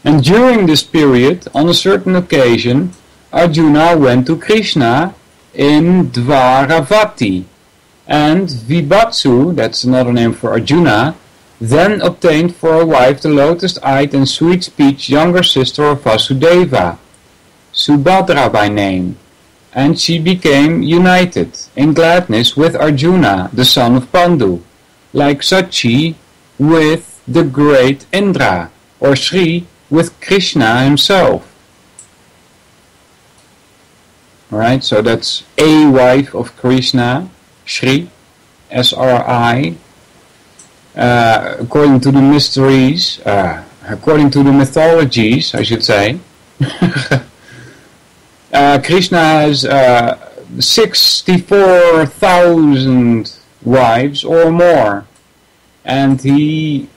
And during this period, on a certain occasion, Arjuna went to Krishna in Dvaravati, and Vibhatsu, that's another name for Arjuna, then obtained for a wife the lotus-eyed and sweet-speech younger sister of Vasudeva, Subhadra by name, and she became united in gladness with Arjuna, the son of Pandu, like Sachi with the great Indra, or Sri with Krishna himself. Alright, so that's a wife of Krishna, Sri, S-R-I, according to the mysteries, according to the mythologies, I should say. Krishna has 64,000 wives or more, and he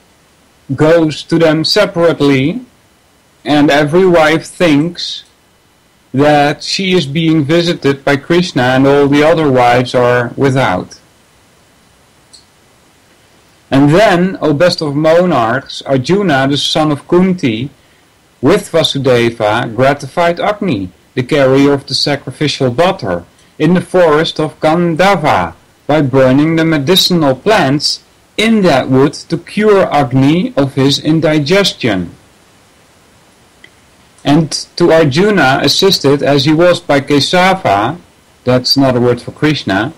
goes to them separately, and every wife thinks that she is being visited by Krishna and all the other wives are without. And then, O best of monarchs, Arjuna, the son of Kunti, with Vasudeva, gratified Agni, the carrier of the sacrificial butter, in the forest of Gandhava, by burning the medicinal plants in that wood to cure Agni of his indigestion. And to Arjuna, assisted as he was by Kesava, that's another word for Krishna,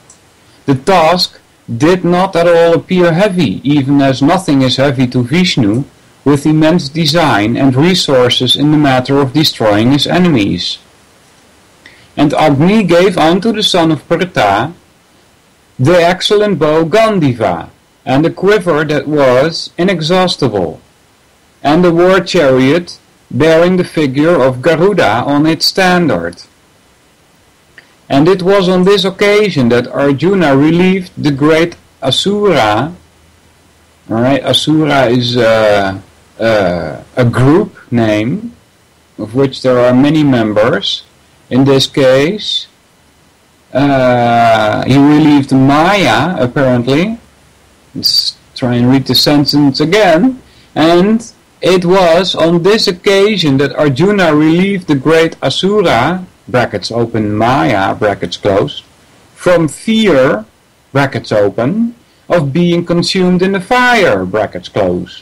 the task did not at all appear heavy, even as nothing is heavy to Vishnu, with immense design and resources in the matter of destroying his enemies. And Agni gave unto the son of Pritha the excellent bow Gandiva, and a quiver that was inexhaustible, and a war chariot bearing the figure of Garuda on its standard. And it was on this occasion that Arjuna relieved the great Asura. Alright, Asura is a group name, of which there are many members. In this case, he relieved Maya, apparently. Let's try and read the sentence again. And it was on this occasion that Arjuna relieved the great Asura, brackets open, Maya, brackets close, from fear, brackets open, of being consumed in the fire, brackets close.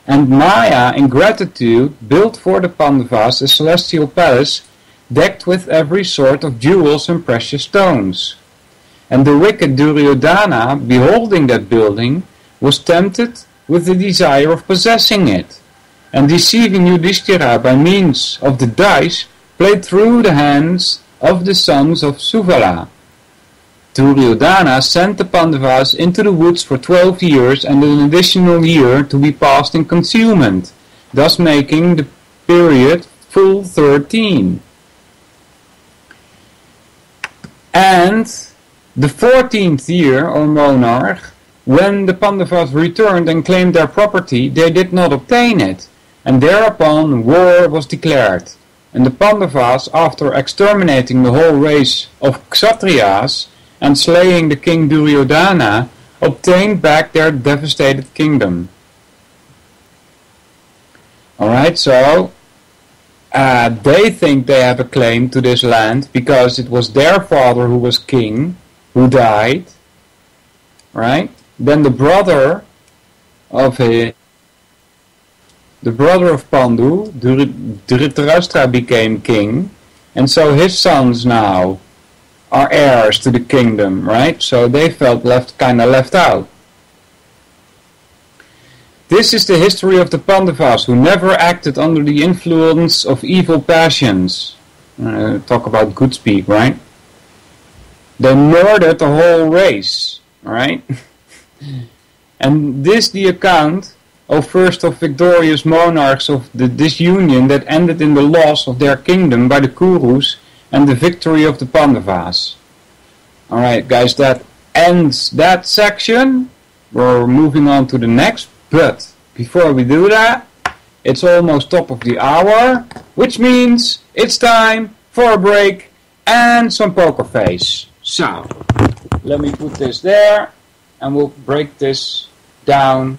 And Maya, in gratitude, built for the Pandavas a celestial palace decked with every sort of jewels and precious stones. And the wicked Duryodhana, beholding that building, was tempted with the desire of possessing it, and deceiving Yudhishthira by means of the dice, played through the hands of the sons of Suvala. Duryodhana sent the Pandavas into the woods for 12 years and an additional year to be passed in concealment, thus making the period full 13. And the 14th year, O monarch, when the Pandavas returned and claimed their property, they did not obtain it, and thereupon war was declared. And the Pandavas, after exterminating the whole race of Kshatriyas and slaying the king Duryodhana, obtained back their devastated kingdom. Alright, so they think they have a claim to this land because it was their father who was king, who died. Right? Then the brother of Pandu, Dhritarashtra, became king, and so his sons now are heirs to the kingdom, right? So they felt kind of left out. This is the history of the Pandavas, who never acted under the influence of evil passions. Talk about good speak, right? They murdered the whole race, right? And this the account, O first of victorious monarchs of the disunion that ended in the loss of their kingdom by the Kurus and the victory of the Pandavas. Alright guys, that ends that section. We're moving on to the next, but before we do that, It's almost top of the hour, which means it's time for a break and some poker face. So, let me put this there and we'll break this down.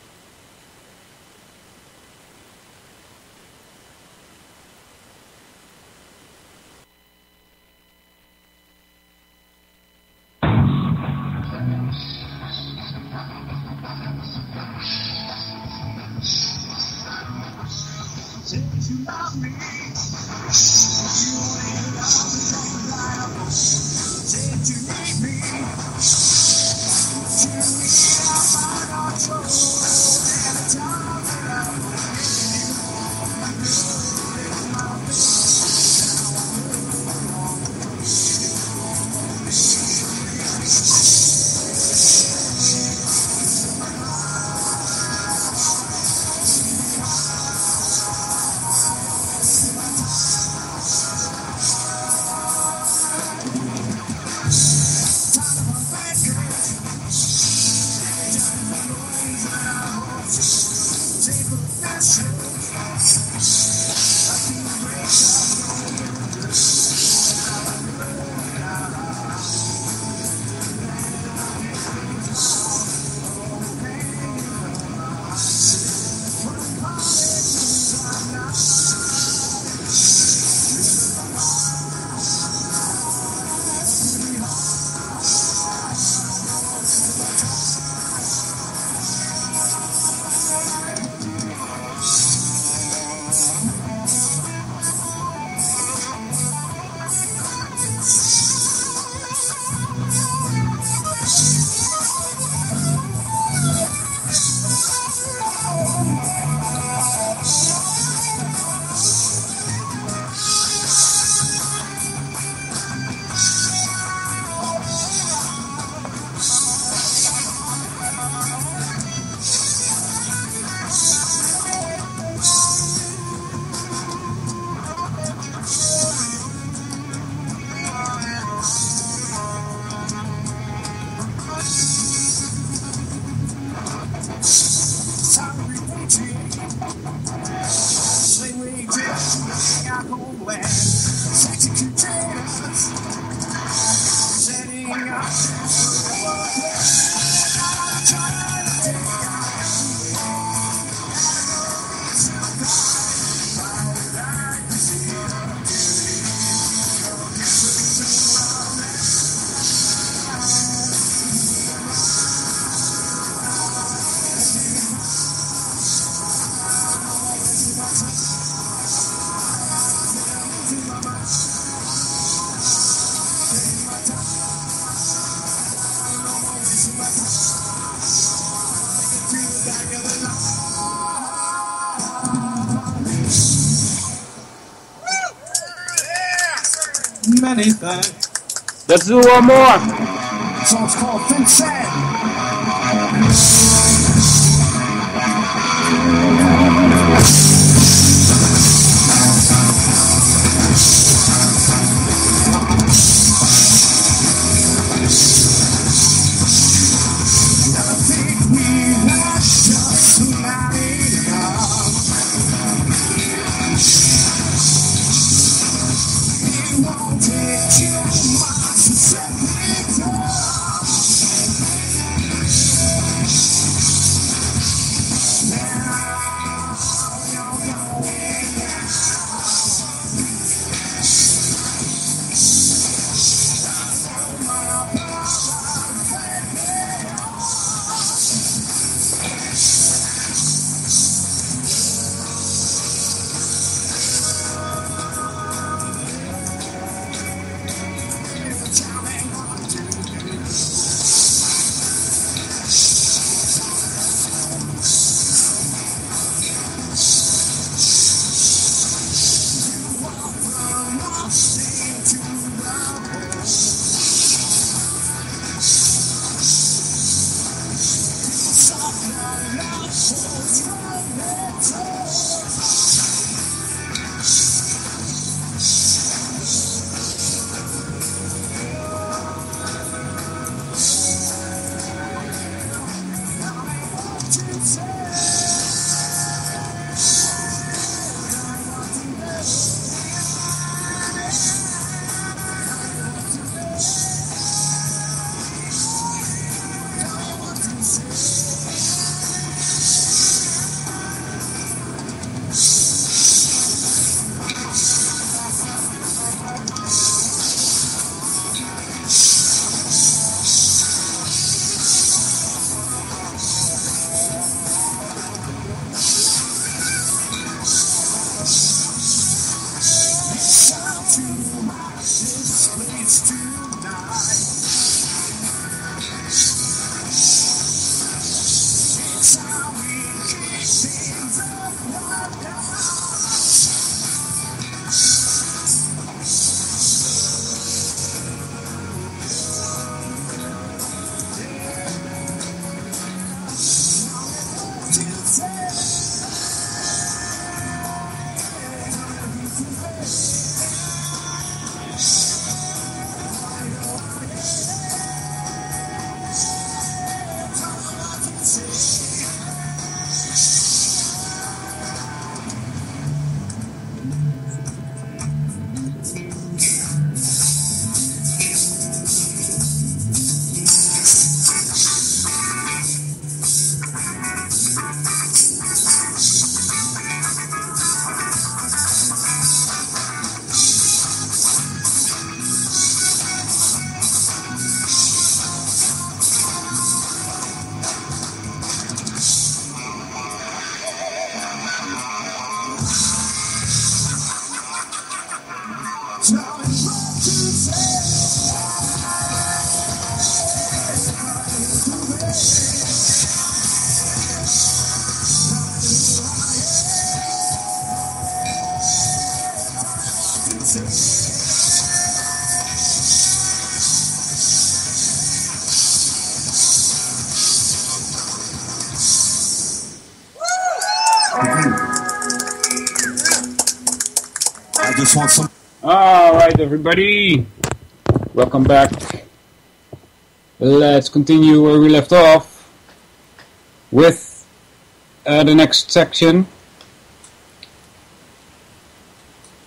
Many thanks. Let's do one more. The song's called Think Sad. Never think we had just tonight enough. It won't take too much to set me down. Now I just want some. Alright everybody, welcome back. Let's continue where we left off with the next section.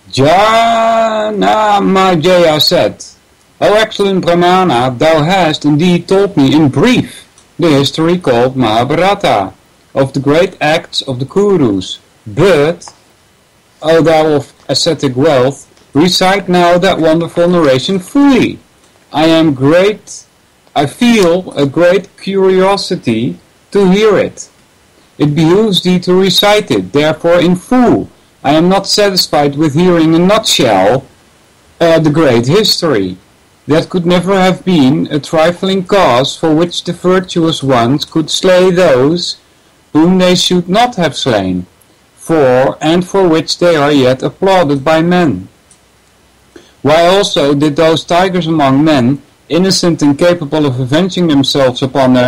Janamajaya said, O excellent Brahmana, thou hast indeed told me in brief the history called Mahabharata of the great acts of the Kurus, but, O thou of ascetic wealth, recite now that wonderful narration fully. I feel a great curiosity to hear it. It behooves thee to recite it, therefore in full. I am not satisfied with hearing in a nutshell the great history. That could never have been a trifling cause for which the virtuous ones could slay those whom they should not have slain, for which they are yet applauded by men. Why also did those tigers among men, innocent and capable of avenging themselves upon their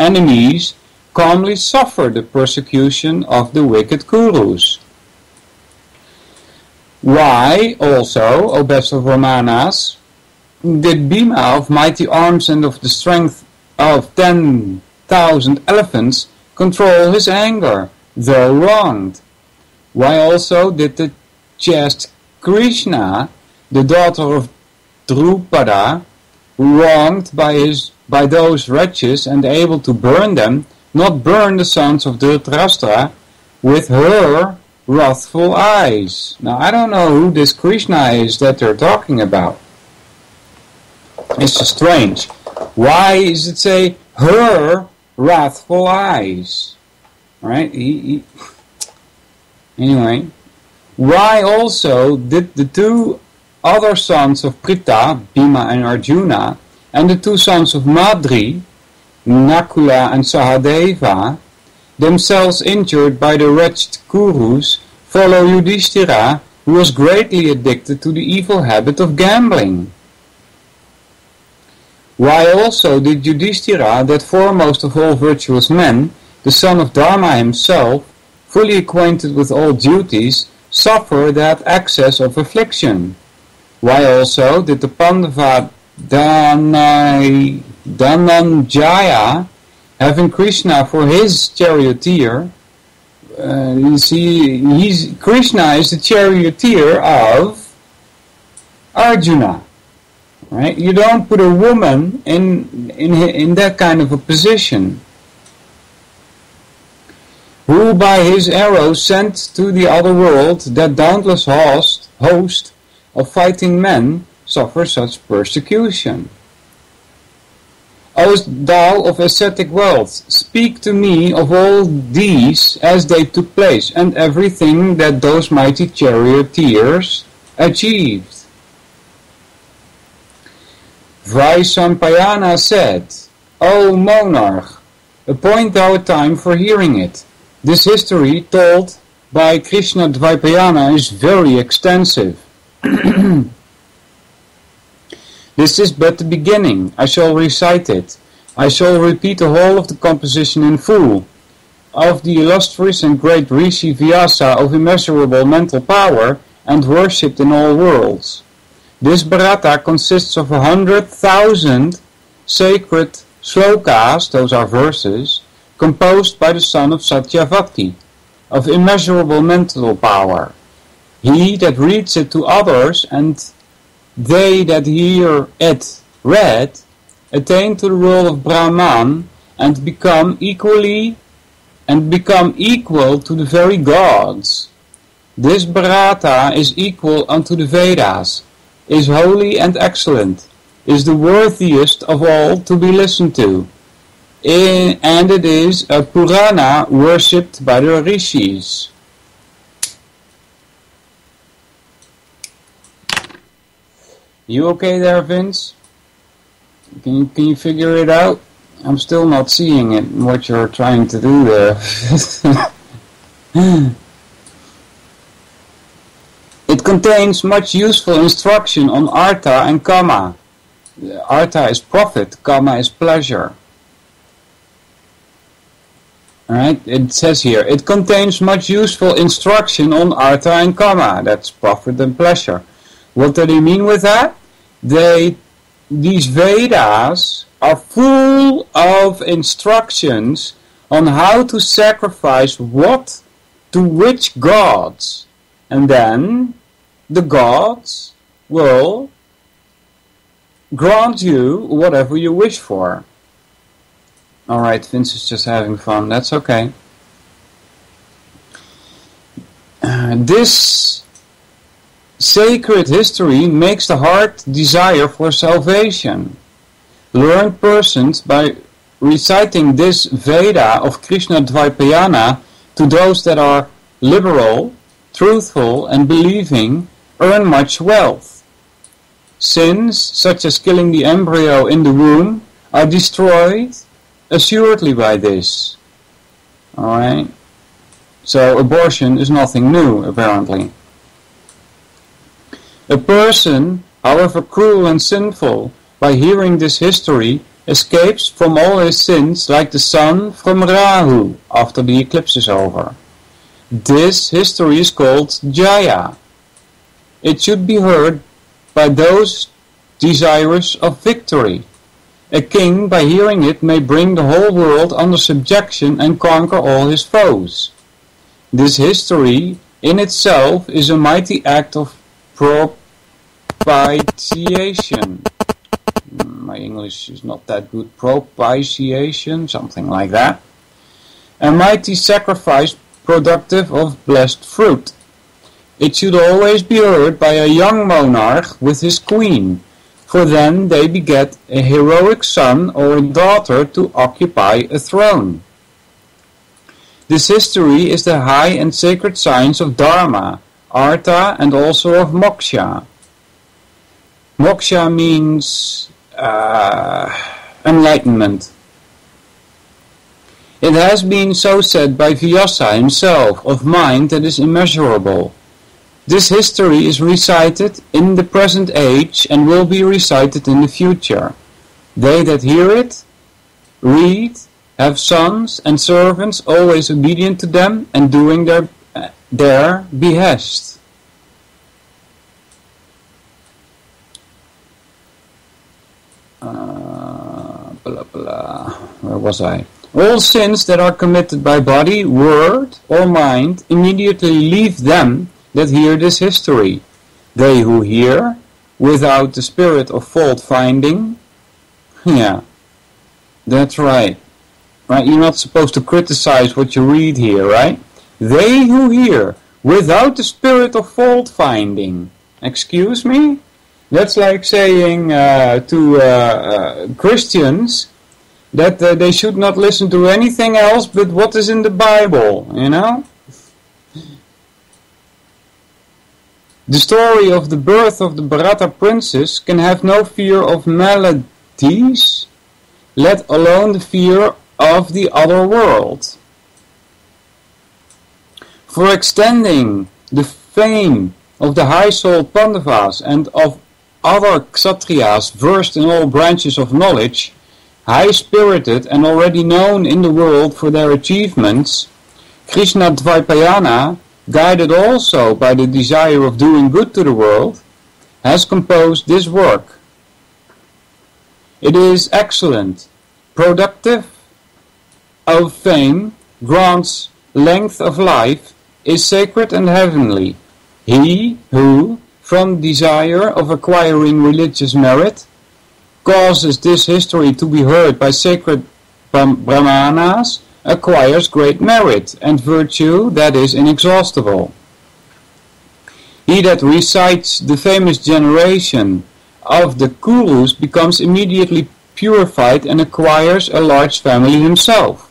enemies, calmly suffer the persecution of the wicked Kurus? Why also, O best of Brahmanas, did Bhima of mighty arms and of the strength of 10,000 elephants control his anger, though wronged? Why also did the chaste Krishna, the daughter of Drupada, wronged by those wretches and able to burn them, not burn the sons of Dhritarashtra with her wrathful eyes? Now I don't know who this Krishna is that they're talking about. It's so strange. Why does it say her wrathful eyes? Right? Anyway, why also did the two other sons of Pritha, Bhima and Arjuna, and the two sons of Madri, Nakula and Sahadeva, themselves injured by the wretched Kurus, follow Yudhishthira, who was greatly addicted to the evil habit of gambling? Why also did Yudhishthira, that foremost of all virtuous men, the son of Dharma himself, fully acquainted with all duties, suffer that excess of affliction? Why also did the Pandava Dhananjaya, having Krishna for his charioteer, Krishna is the charioteer of Arjuna, right? You don't put a woman in that kind of a position. Who by his arrows sent to the other world that dauntless host of fighting men suffer such persecution? O thou of ascetic wealth, speak to me of all these as they took place, and everything that those mighty charioteers achieved. Vaisampayana said, O monarch, appoint thou a time for hearing it. This history, told by Krishna Dvaipayana, is very extensive. This is but the beginning. I shall recite it. I shall repeat the whole of the composition in full. Of the illustrious and great Rishi Vyasa of immeasurable mental power and worshipped in all worlds. This Bharata consists of 100,000 sacred slokas, those are verses, composed by the son of Satyavati, of immeasurable mental power. He that reads it to others, and they that hear it read, attain to the world of Brahman, and become equal to the very gods. This Bharata is equal unto the Vedas, is holy and excellent, is the worthiest of all to be listened to, and it is a Purana worshipped by the Rishis. You okay there, Vince? Can you figure it out? I'm still not seeing it, what you're trying to do there. It contains much useful instruction on artha and kama. Artha is profit, kama is pleasure. Alright, it says here, it contains much useful instruction on artha and kama. That's profit and pleasure. What do they mean with that? These Vedas are full of instructions on how to sacrifice what to which gods. And then the gods will grant you whatever you wish for. Alright, Vince is just having fun. That's okay. This sacred history makes the heart desire for salvation. Learned persons, by reciting this Veda of Krishna Dvaipayana to those that are liberal, truthful, and believing, earn much wealth. Sins, such as killing the embryo in the womb, are destroyed assuredly by this. Alright? So abortion is nothing new, apparently. A person, however cruel and sinful, by hearing this history, escapes from all his sins like the sun from Rahu after the eclipse is over. This history is called Jaya. It should be heard by those desirous of victory. A king, by hearing it, may bring the whole world under subjection and conquer all his foes. This history in itself is a mighty act of propitiation. My English is not that good. Propitiation, something like that. A mighty sacrifice productive of blessed fruit. It should always be heard by a young monarch with his queen, for then they beget a heroic son or a daughter to occupy a throne. This history is the high and sacred science of Dharma, Artha, and also of Moksha. Moksha means enlightenment. It has been so said by Vyasa himself, of mind that is immeasurable. This history is recited in the present age and will be recited in the future. They that hear it, read, have sons and servants always obedient to them and doing their behest. Where was I? All sins that are committed by body, word, or mind immediately leave them that hear this history. They who hear, without the spirit of fault finding, yeah, that's right. Right, you're not supposed to criticize what you read here, right? They who hear, without the spirit of fault finding. Excuse me? That's like saying to Christians that they should not listen to anything else but what is in the Bible, you know? The story of the birth of the Bharata princess can have no fear of maladies, let alone the fear of the other world. For extending the fame of the high-souled Pandavas and of other Kshatriyas versed in all branches of knowledge, high-spirited and already known in the world for their achievements, Krishna Dvaipayana, guided also by the desire of doing good to the world, has composed this work. It is excellent, productive of fame, grants length of life, is sacred and heavenly. He who, from desire of acquiring religious merit, causes this history to be heard by sacred brahmanas, acquires great merit and virtue that is inexhaustible. He that recites the famous generation of the Kurus becomes immediately purified and acquires a large family himself.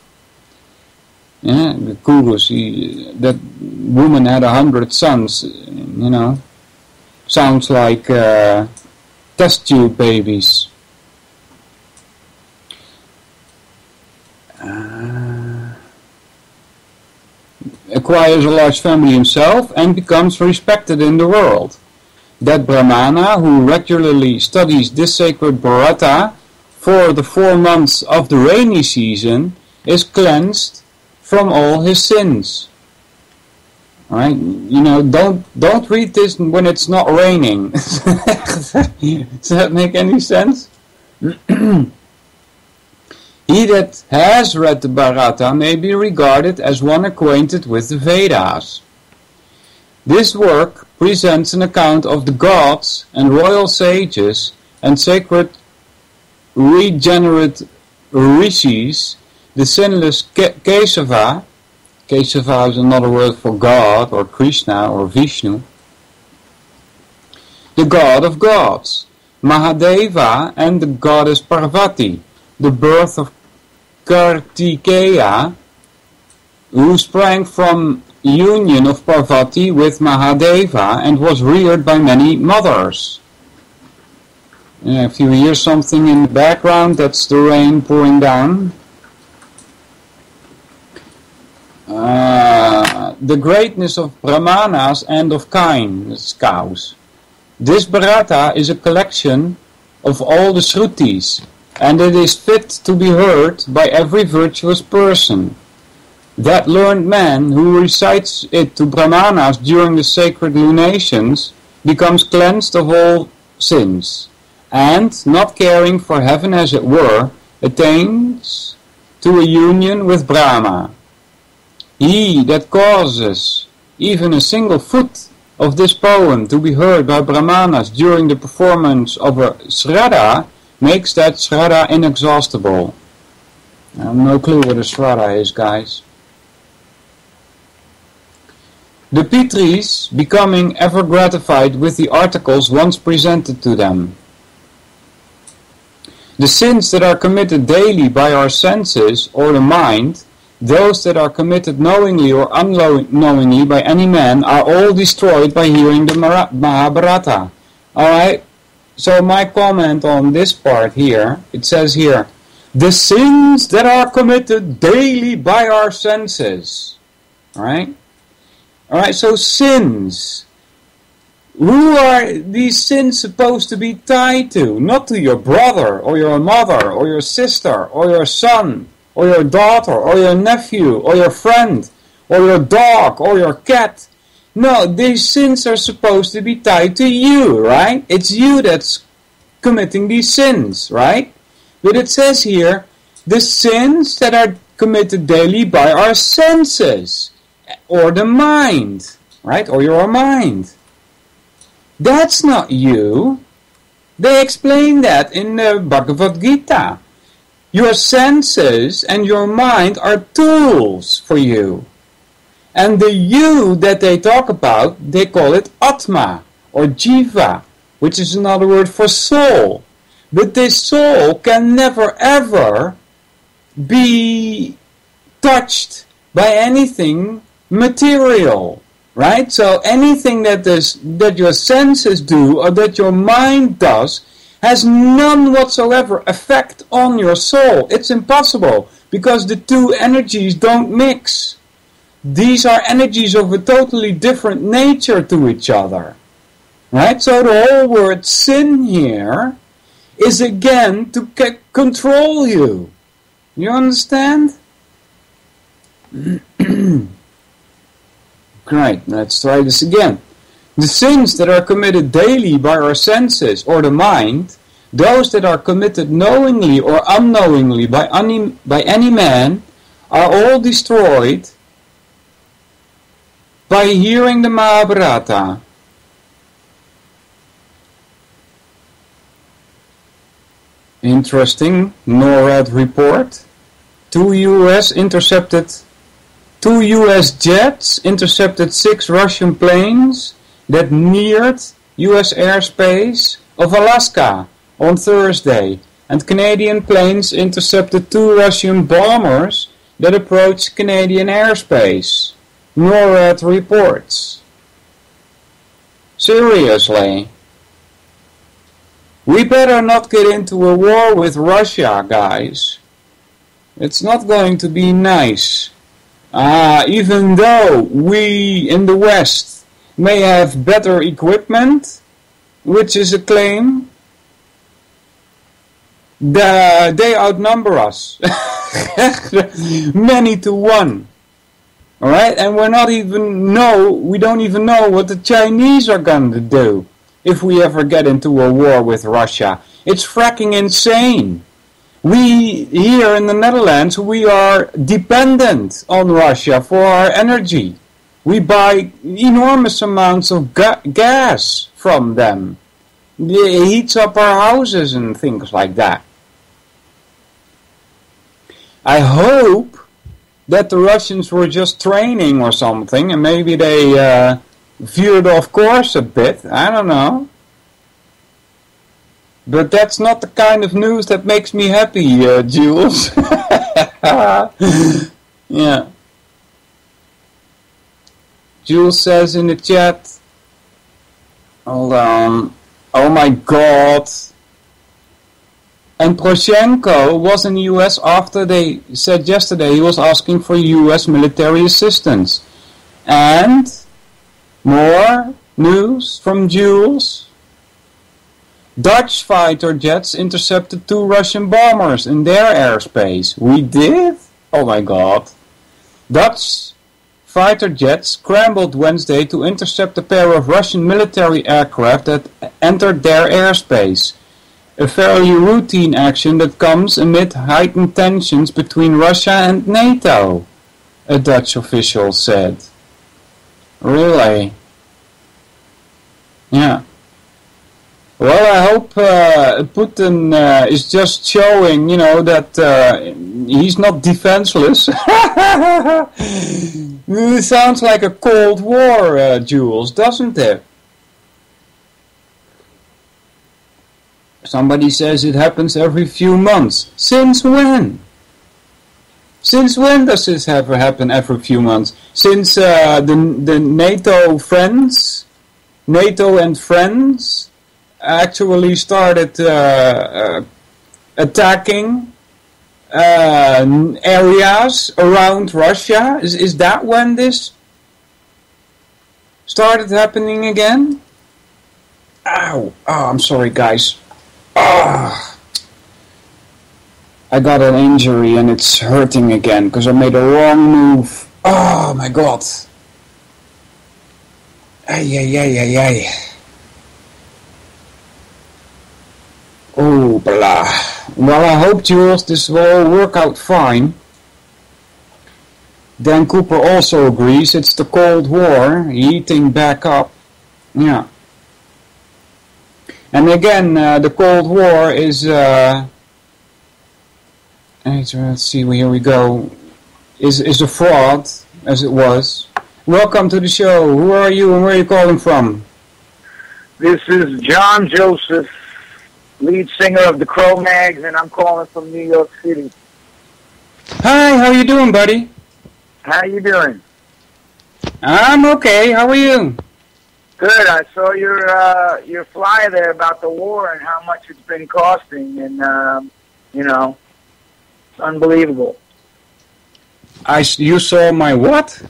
Yeah, the Kurus, that woman had 100 sons, you know. Sounds like test tube babies. Acquires a large family himself and becomes respected in the world. That Brahmana who regularly studies this sacred Bharata for the 4 months of the rainy season is cleansed from all his sins. Alright, don't read this when it's not raining. Does that make any sense? He that has read the Bharata may be regarded as one acquainted with the Vedas. This work presents an account of the gods and royal sages and sacred regenerate rishis, the sinless Kesava. Kesava is another word for God or Krishna or Vishnu. The god of gods, Mahadeva, and the goddess Parvati, the birth of Kartikeya, who sprang from union of Parvati with Mahadeva and was reared by many mothers. If you hear something in the background, that's the rain pouring down. The greatness of Brahmanas and of kine, that's cows. This Bharata is a collection of all the Shrutis, and it is fit to be heard by every virtuous person. That learned man who recites it to Brahmanas during the sacred lunations becomes cleansed of all sins, and, not caring for heaven as it were, attains to a union with Brahma. He that causes even a single foot of this poem to be heard by Brahmanas during the performance of a Shraddha makes that Shraddha inexhaustible. I have no clue what a Shraddha is, guys. The Pitris becoming ever gratified with the articles once presented to them. The sins that are committed daily by our senses or the mind, those that are committed knowingly or unknowingly by any man, are all destroyed by hearing the Mahabharata. Alright? So my comment on this part here, it says here, the sins that are committed daily by our senses. Alright? Alright, so sins. Who are these sins supposed to be tied to? Not to your brother, or your mother, or your sister, or your son, or your daughter, or your nephew, or your friend, or your dog, or your cat. No, these sins are supposed to be tied to you, right? It's you that's committing these sins, right? But it says here, the sins that are committed daily by our senses, or the mind, right? Or your mind. That's not you. They explain that in the Bhagavad Gita. Your senses and your mind are tools for you. And the you that they talk about, they call it Atma or Jiva, which is another word for soul. But this soul can never ever be touched by anything material, right? So anything that your senses do or that your mind does has none whatsoever effect on your soul. It's impossible because the two energies don't mix. These are energies of a totally different nature to each other. Right? So the whole word sin here is again to control you. You understand? Great, let's try this again. The sins that are committed daily by our senses or the mind, those that are committed knowingly or unknowingly by any man, are all destroyed by hearing the Mahabharata. Interesting NORAD report. Two US jets intercepted 6 Russian planes that neared US airspace of Alaska on Thursday, and Canadian planes intercepted 2 Russian bombers that approached Canadian airspace. NORAD reports. Seriously. We better not get into a war with Russia, guys. It's not going to be nice. Even though we in the West may have better equipment, which is a claim, they outnumber us. Many to one. Alright? And we don't even know what the Chinese are going to do if we ever get into a war with Russia. It's fracking insane. We, here in the Netherlands, we are dependent on Russia for our energy. We buy enormous amounts of gas from them. It heats up our houses and things like that. I hope that the Russians were just training or something, and maybe they veered off course a bit. I don't know. But that's not the kind of news that makes me happy, Jules. Yeah. Jules says in the chat, hold on, oh my god. And Poroshenko was in the US after they said yesterday he was asking for US military assistance. And more news from Jules. Dutch fighter jets intercepted 2 Russian bombers in their airspace. We did? Oh my god. Dutch fighter jets scrambled Wednesday to intercept a pair of Russian military aircraft that entered their airspace. A fairly routine action that comes amid heightened tensions between Russia and NATO, a Dutch official said. Really? Yeah. Well, I hope Putin is just showing, that he's not defenseless. It sounds like a Cold War, Jules, doesn't it? Somebody says it happens every few months. Since when? Since when does this ever happen every few months? Since the NATO and friends actually started attacking areas around Russia? Is that when this started happening again? Ow! Oh, I'm sorry, guys. Oh, I got an injury and it's hurting again because I made a wrong move. Oh my god. Ay. Oh, blah. Well, I hope, Jules, this will all work out fine. Dan Cooper also agrees it's the Cold War heating back up. Yeah. And again, the Cold War is, let's see, here we go, is a fraud, as it was. Welcome to the show. Who are you and where are you calling from? This is John Joseph, lead singer of the Cro-Mags, and I'm calling from New York City. Hi, how you doing, buddy? How you doing? I'm okay. How are you? Good. I saw your flyer there about the war and how much it's been costing, and it's unbelievable. You saw my what?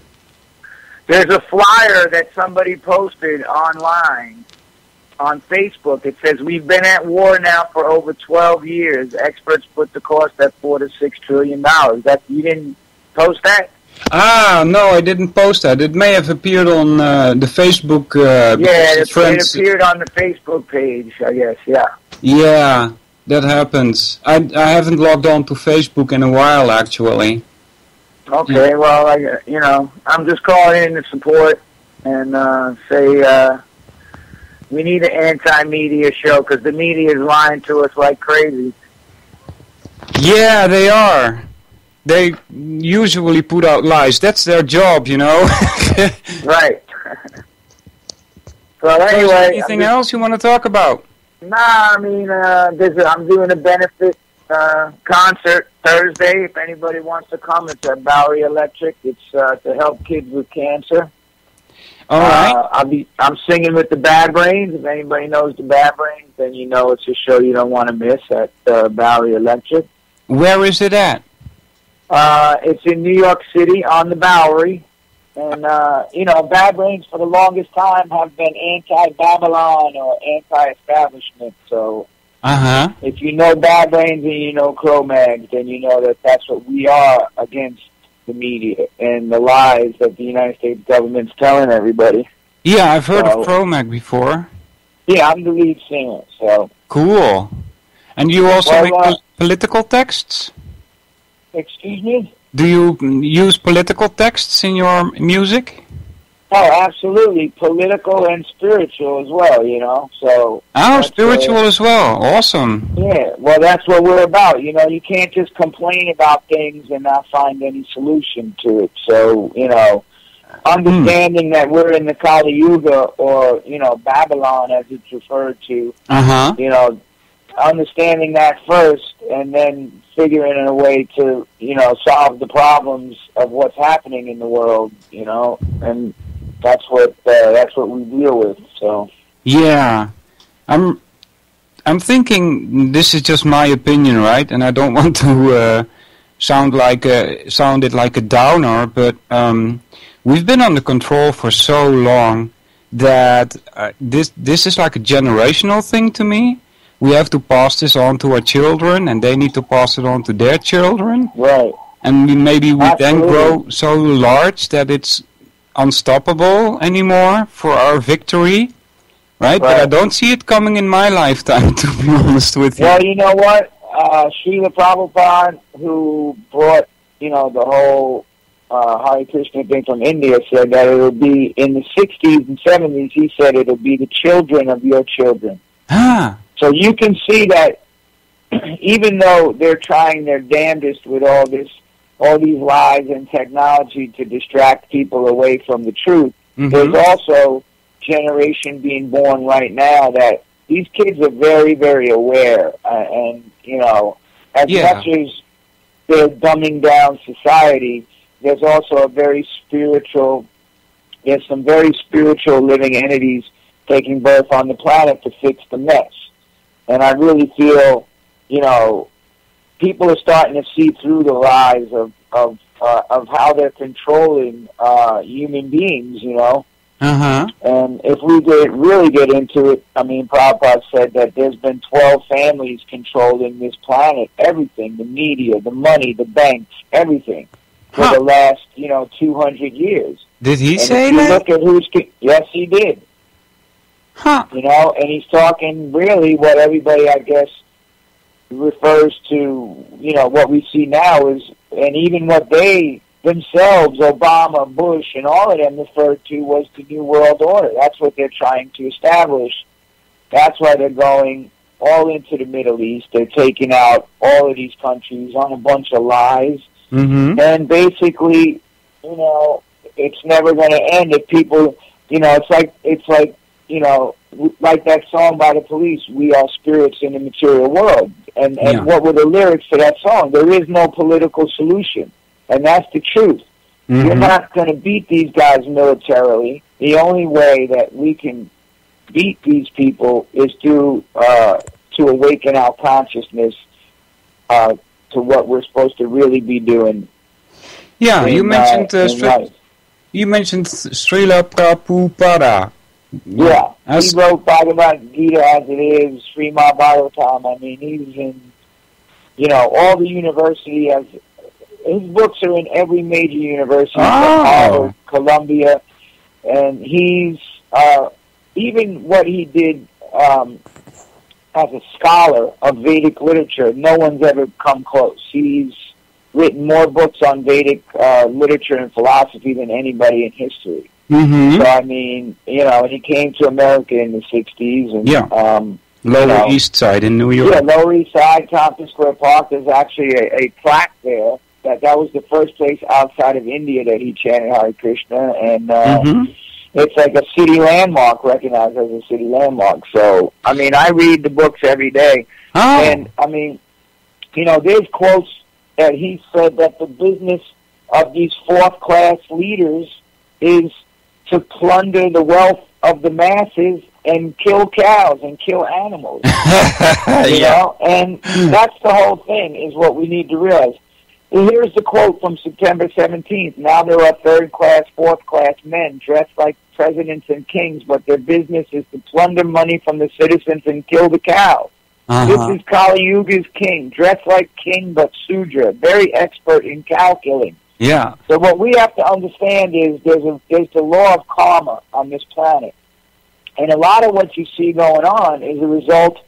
There's a flyer that somebody posted online on Facebook. It says, we've been at war now for over 12 years. Experts put the cost at $4 to $6 trillion. You didn't post that? No, I didn't post that. It may have appeared on the Facebook. It appeared on the Facebook page, I guess, yeah. Yeah, that happens. I haven't logged on to Facebook in a while, actually. Okay, well, I'm just calling in to support and say we need an anti-media show because the media is lying to us like crazy. Yeah, they are. They usually put out lies. That's their job, Right. Well, anyway. Anything else you want to talk about? Nah, I mean, I'm doing a benefit concert Thursday. If anybody wants to come, it's at Bowery Electric. It's to help kids with cancer. All right. I'm singing with the Bad Brains. If anybody knows the Bad Brains, then you know it's a show you don't want to miss at Bowery Electric. Where is it at? It's in New York City on the Bowery. And, Bad Brains for the longest time have been anti-Babylon or anti-establishment. So if you know Bad Brains and you know Cro-Mags, then you know that that's what we are against the media and the lies that the United States government's telling everybody. Yeah, I've heard of Cro-Mag before. Yeah, I'm the lead singer, so... Cool. And you also make political texts? Excuse me? Do you use political texts in your music? Oh, absolutely. Political and spiritual as well, you know. So. Oh, spiritual as well. Awesome. Yeah, well, that's what we're about. You know, you can't just complain about things and not find any solution to it. So, you know, understanding that we're in the Kali Yuga or, you know, Babylon as it's referred to, you know, understanding that first and then figuring a way to, you know, solve the problems of what's happening in the world, you know, and that's what we deal with. So yeah, I'm thinking this is just my opinion, right? And I don't want to sound like a downer, but we've been under control for so long that this is like a generational thing to me. We have to pass this on to our children, and they need to pass it on to their children. Right. And maybe we then grow so large that it's unstoppable anymore for our victory, right? But I don't see it coming in my lifetime, to be honest with you. Well, you know what? Srila Prabhupada, who brought, you know, the whole Hare Krishna thing from India, said that it would be in the 60s and 70s, he said it will be the children of your children. So you can see that even though they're trying their damnedest with all these lies and technology to distract people away from the truth, there's also generation being born right now that these kids are very, very aware. And, you know, as much as they're dumbing down society, there's also there's some very spiritual living entities taking birth on the planet to fix the mess. And I really feel, you know, people are starting to see through the lies of how they're controlling human beings, you know. And if we really get into it, I mean, Prabhupada said that there's been 12 families controlling this planet, everything, the media, the money, the banks, everything, for the last, you know, 200 years. Did he and say if you that? Look at yes, he did. You know, and he's talking really what everybody, I guess, refers to, you know, what we see now is, and even what they themselves, Obama, Bush, and all of them referred to was the New World Order. That's what they're trying to establish. That's why they're going all into the Middle East. They're taking out all of these countries on a bunch of lies. And basically, you know, it's never going to end if people, you know, it's like, you know, like that song by the Police, we are spirits in the material world. And what were the lyrics to that song? There is no political solution. And that's the truth. You're not going to beat these guys militarily. The only way that we can beat these people is to awaken our consciousness to what we're supposed to really be doing. Yeah, you mentioned Srila Prabhupada. Yeah, he wrote Bhagavad Gita as it is, Srimad Bhagavatam. I mean, he's in, you know, all the university. His books are in every major university, Harvard, Columbia, and he's, even what he did as a scholar of Vedic literature, no one's ever come close. He's written more books on Vedic literature and philosophy than anybody in history. So, I mean, you know, and he came to America in the 60s. And, Lower East Side in New York. Yeah, Lower East Side, Tompkins Square Park. There's actually a plaque there. That was the first place outside of India that he chanted Hare Krishna. And it's like a city landmark, recognized as a city landmark. So, I mean, I read the books every day. And, I mean, you know, there's quotes that he said that the business of these fourth-class leaders is to plunder the wealth of the masses and kill cows and kill animals. You know? And that's the whole thing, is what we need to realize. And here's the quote from September 17th. Now there are third-class, fourth-class men dressed like presidents and kings, but their business is to plunder money from the citizens and kill the cows. This is Kali Yuga's king, dressed like king but Sudra, very expert in cow killing. Yeah. So what we have to understand is there's the law of karma on this planet. And a lot of what you see going on is a result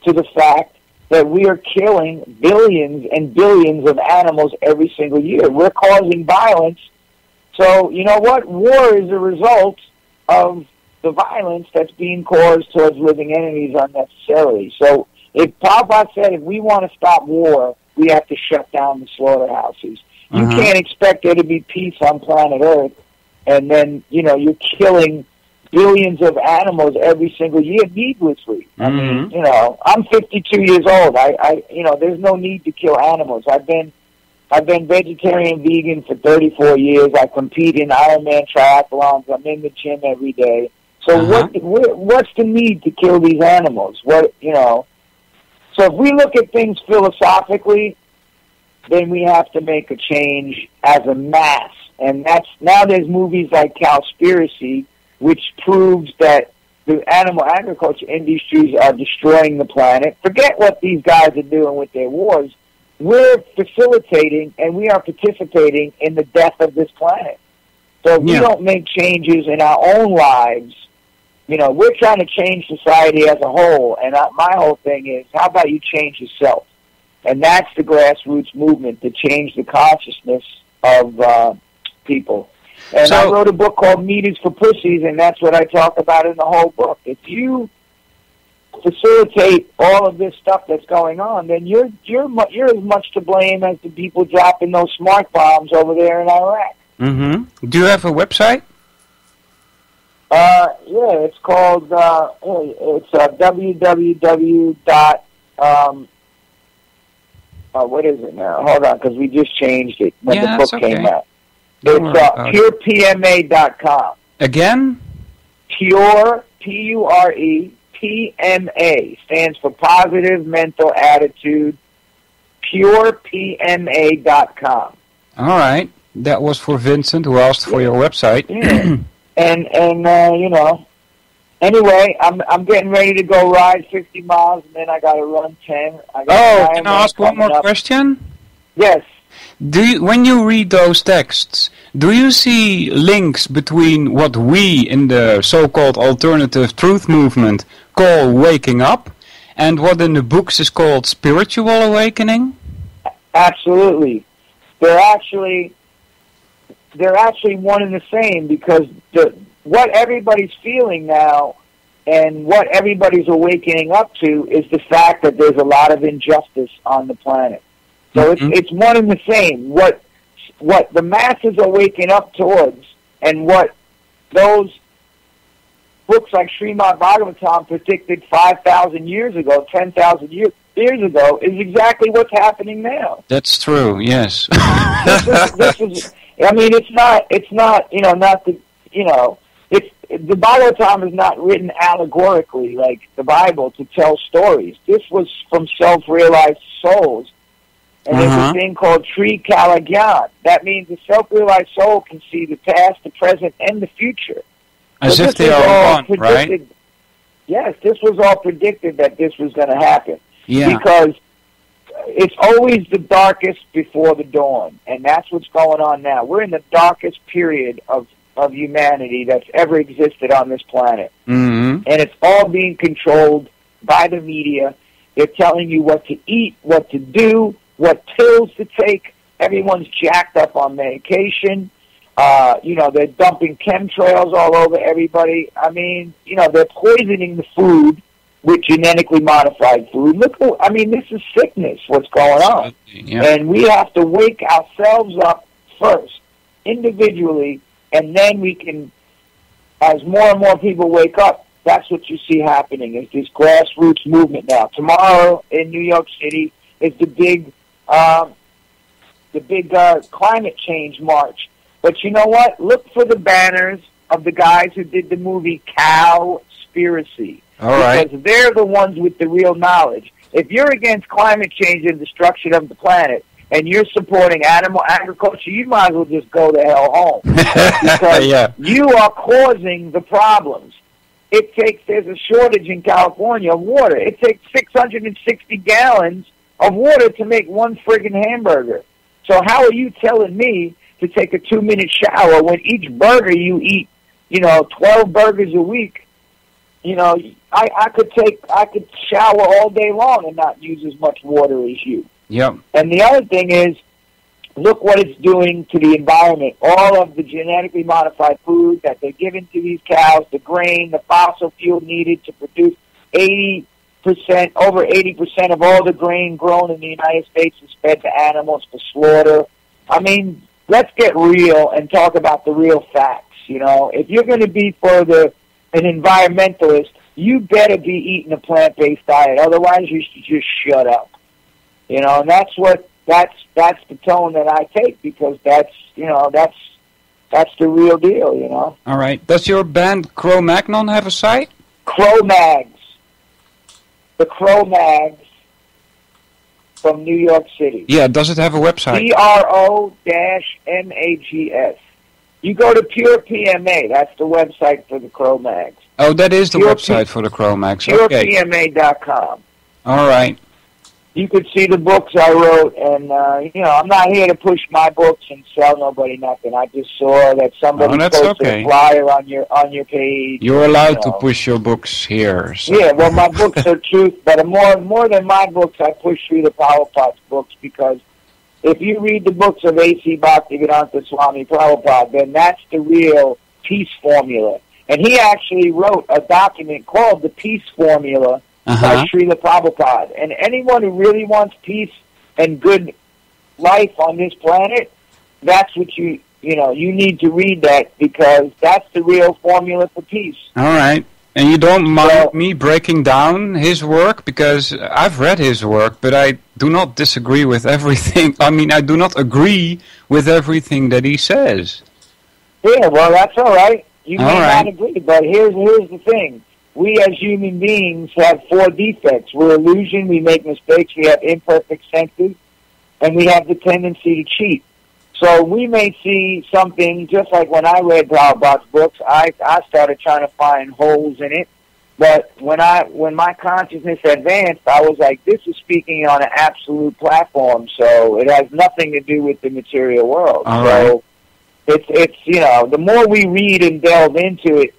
to the fact that we are killing billions and billions of animals every single year. We're causing violence. So, you know what? War is a result of the violence that's being caused towards living entities unnecessarily. So if Prabhupada said if we want to stop war, we have to shut down the slaughterhouses. You can't expect there to be peace on planet Earth, and then, you know, you're killing billions of animals every single year needlessly. I mean, you know, I'm 52 years old. I you know, there's no need to kill animals. I've been vegetarian, vegan for 34 years. I compete in Ironman triathlons. I'm in the gym every day. So what's the need to kill these animals? What, you know? So if we look at things philosophically, then we have to make a change as a mass. And that's, now there's movies like Cowspiracy, which proves that the animal agriculture industries are destroying the planet. Forget what these guys are doing with their wars. We're facilitating and we are participating in the death of this planet. So if we don't make changes in our own lives, you know, we're trying to change society as a whole. And my whole thing is, how about you change yourself? And that's the grassroots movement, to change the consciousness of people. And so, I wrote a book called Meat is for Pussies, and that's what I talk about in the whole book. If you facilitate all of this stuff that's going on, then you're as much to blame as the people dropping those smart bombs over there in Iraq. Do you have a website? Yeah, it's called www. What is it now? Hold on, because we just changed it when the book came out. It's purepma.com. Again? Pure, P-U-R-E, PMA, stands for Positive Mental Attitude, purepma.com. All right. That was for Vincent, who asked for your website. Yeah. and you know, anyway, I'm getting ready to go ride 50 miles, and then I got to run 10. Can I ask one more question? Yes. When you read those texts, do you see links between what we in the so-called alternative truth movement call waking up and what in the books is called spiritual awakening? Absolutely. They're actually one and the same, because what everybody's feeling now and what everybody's awakening up to is the fact that there's a lot of injustice on the planet. So it's one and the same. What the masses are waking up towards, and what those books like Srimad Bhagavatam predicted 5,000 years ago, 10,000 years ago, is exactly what's happening now. That's true. Yes. this is. I mean, it's not. You know, not the. You know, it's the Bhagavatam is not written allegorically like the Bible to tell stories. This was from self-realized souls. And there's a thing called Tri Kala Gyan. That means the self-realized soul can see the past, the present, and the future. As if they are one, right? Yes, this was all predicted that this was going to happen. Yeah. Because it's always the darkest before the dawn, and that's what's going on now. We're in the darkest period of humanity that's ever existed on this planet. And it's all being controlled by the media. They're telling you what to eat, what to do, what pills to take. Everyone's jacked up on medication. You know, they're dumping chemtrails all over everybody. I mean, you know, they're poisoning the food with genetically modified food. Look, I mean, this is sickness, what's going on. Yeah. And we have to wake ourselves up first, individually, and then we can, as more and more people wake up, that's what you see happening, is this grassroots movement now. Tomorrow in New York City is the big climate change march. But you know what? Look for the banners of the guys who did the movie Cowspiracy. All right. Because they're the ones with the real knowledge. If you're against climate change and destruction of the planet, and you're supporting animal agriculture, you might as well just go the hell home. Because you are causing the problems. There's a shortage in California of water. It takes 660 gallons of water to make one friggin' hamburger. So how are you telling me to take a 2-minute shower when each burger you eat, 12 burgers a week, I could shower all day long and not use as much water as you. Yep. And the other thing is, look what it's doing to the environment. All of the genetically modified food that they're giving to these cows, the grain, the fossil fuel needed to produce over 80% of all the grain grown in the United States is fed to animals for slaughter. I mean, let's get real and talk about the real facts. If you're going to be an environmentalist, you better be eating a plant-based diet. Otherwise, you should just shut up. And that's the tone that I take, because that's the real deal. All right. Does your band Cro-Magnon have a site? Cro-Mags. The Cro-Mags from New York City. Yeah. Does it have a website? CRO-MAGS. You go to Pure PMA. That's the website for the Cro-Mags. Oh, that is the website for the Cro-Mags. Okay. PurePMA.com. All right. You could see the books I wrote, and I'm not here to push my books and sell nobody nothing. I just saw that somebody posted a flyer on your page. You're allowed to push your books here. So. Yeah, well, my books are truth, but more than my books, I push through the Power Pots books, because if you read the books of A.C. Bhaktivedanta Swami Prabhupada, then that's the real peace formula. And he actually wrote a document called the Peace Formula by Srila Prabhupada. And anyone who really wants peace and good life on this planet, that's what you need to read that, because that's the real formula for peace. All right. And you don't mind me breaking down his work? Because I've read his work, but I do not disagree with everything. I mean, I do not agree with everything that he says. Yeah, well, that's all right. You may not agree, but here's the thing. We as human beings have 4 defects. We're illusion, we make mistakes, we have imperfect senses, and we have the tendency to cheat. So we may see something, just like when I read Prabhupada's books, I started trying to find holes in it. But when my consciousness advanced, I was like, this is speaking on an absolute platform, so it has nothing to do with the material world. So it's the more we read and delve into it,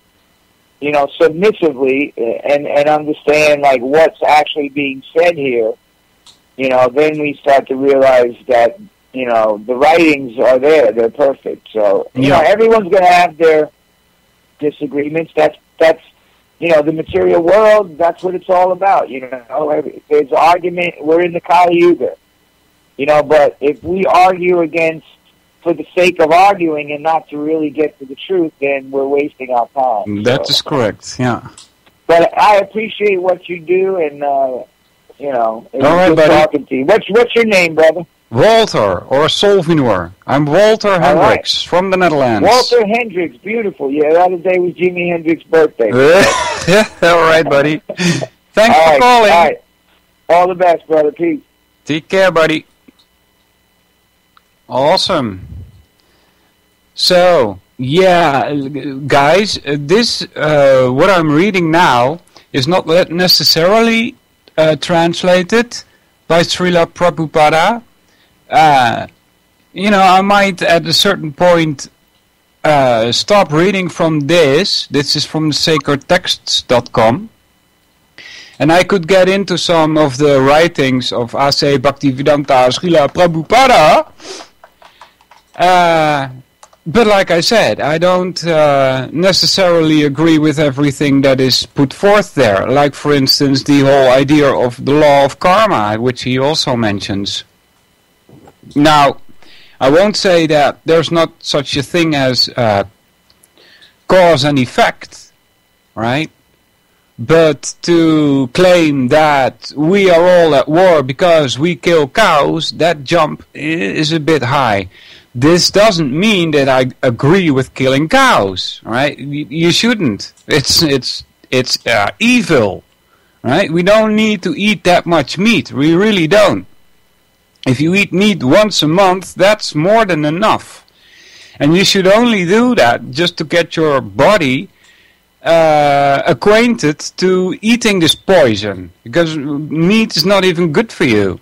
submissively and understand like what's actually being said here, then we start to realize that, the writings are there, they're perfect. So, everyone's going to have their disagreements. That's the material world, that's what it's all about, There's argument, we're in the Kali Yuga, but if we argue for the sake of arguing and not to really get to the truth, then we're wasting our time. That is correct, yeah. But I appreciate what you do, and, it's all right, good buddy. talking to you. What's your name, brother? Walter, or Solvinur. I'm Walter Hendricks from the Netherlands. Walter Hendricks, beautiful. Yeah, the other day was Jimi Hendrix' birthday. Yeah, all right, buddy. Thanks for calling. All right. All the best, brother. Peace. Take care, buddy. Awesome. So, yeah, guys, this, what I'm reading now is not necessarily translated by Srila Prabhupada. I might at a certain point stop reading from this. This is from sacredtexts.com. And I could get into some of the writings of A.C. Bhaktivedanta Srila Prabhupada. But like I said, I don't necessarily agree with everything that is put forth there. Like, for instance, the whole idea of the law of karma, which he also mentions. Now, I won't say that there's not such a thing as cause and effect, right? But to claim that we are all at war because we kill cows, that jump is a bit high. This doesn't mean that I agree with killing cows, right? You shouldn't. It's evil, right? We don't need to eat that much meat. We really don't. If you eat meat once a month, that's more than enough. And you should only do that just to get your body acquainted to eating this poison, because meat is not even good for you.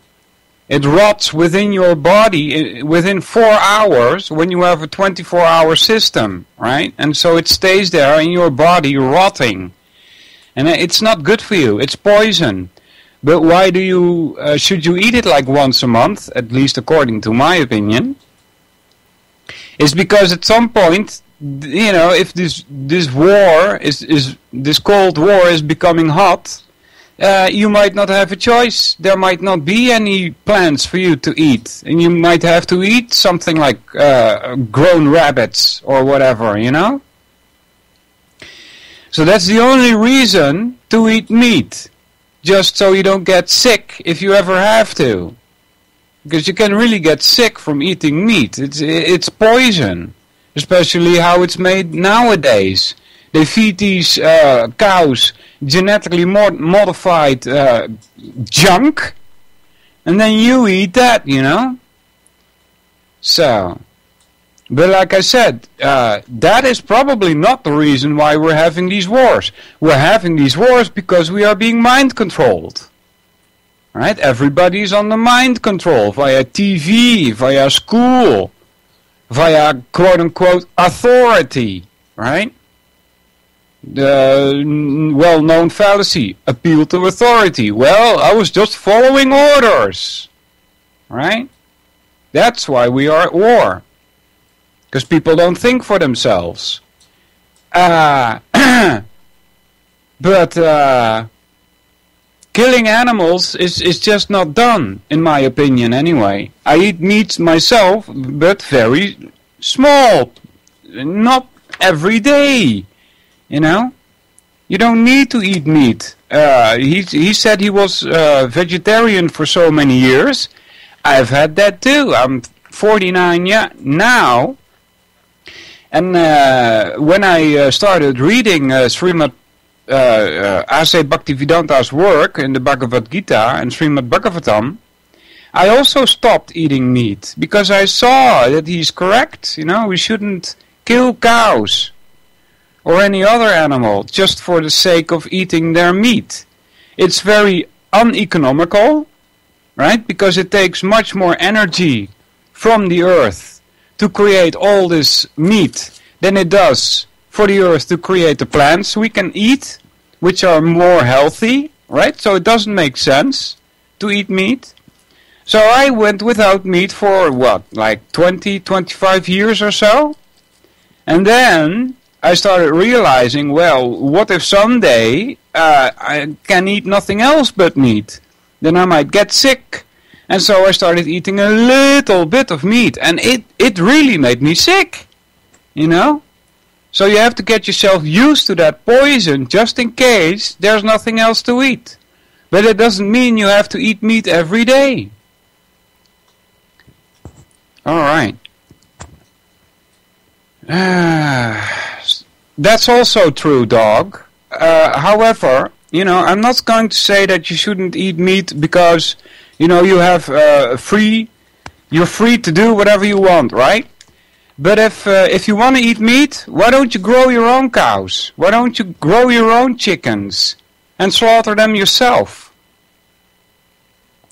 It rots within your body within 4 hours when you have a 24-hour system, right? And so it stays there in your body rotting. And it's not good for you. It's poison. But why do you should you eat it like once a month, at least according to my opinion? It's because at some point, you know, if this war is this Cold War is becoming hot, you might not have a choice. There might not be any plants for you to eat, and you might have to eat something like grown rabbits or whatever, you know. So that's the only reason to eat meat, just so you don't get sick if you ever have to, because you can really get sick from eating meat. It's poison. Especially how it's made nowadays. They feed these cows genetically modified junk, and then you eat that, you know. So, but like I said, that is probably not the reason why we're having these wars. We're having these wars because we are being mind controlled. Right? Everybody's under mind control via TV, via school, via quote-unquote authority, right? The well-known fallacy, appeal to authority. Well, I was just following orders, right? That's why we are at war, because people don't think for themselves. But killing animals is just not done, in my opinion anyway. I eat meat myself, but very small. Not every day, you know. You don't need to eat meat. He said he was vegetarian for so many years. I've had that too. I'm 49 now. And when I started reading Srimad Ase Bhaktivedanta's work in the Bhagavad Gita and Srimad Bhagavatam, I also stopped eating meat because I saw that he's correct. You know, we shouldn't kill cows or any other animal just for the sake of eating their meat. It's very uneconomical, right? Because it takes much more energy from the earth to create all this meat than it does for the earth to create the plants we can eat, which are more healthy, right? So it doesn't make sense to eat meat. So I went without meat for, like 20, 25 years or so. And then I started realizing, well, what if someday I can eat nothing else but meat? Then I might get sick. And so I started eating a little bit of meat. And it really made me sick, you know? So you have to get yourself used to that poison just in case there's nothing else to eat. But it doesn't mean you have to eat meat every day. Alright. That's also true, dog. However, you know, I'm not going to say that you shouldn't eat meat because, you know, you have you're free to do whatever you want, right? But if you want to eat meat, why don't you grow your own cows? Why don't you grow your own chickens and slaughter them yourself?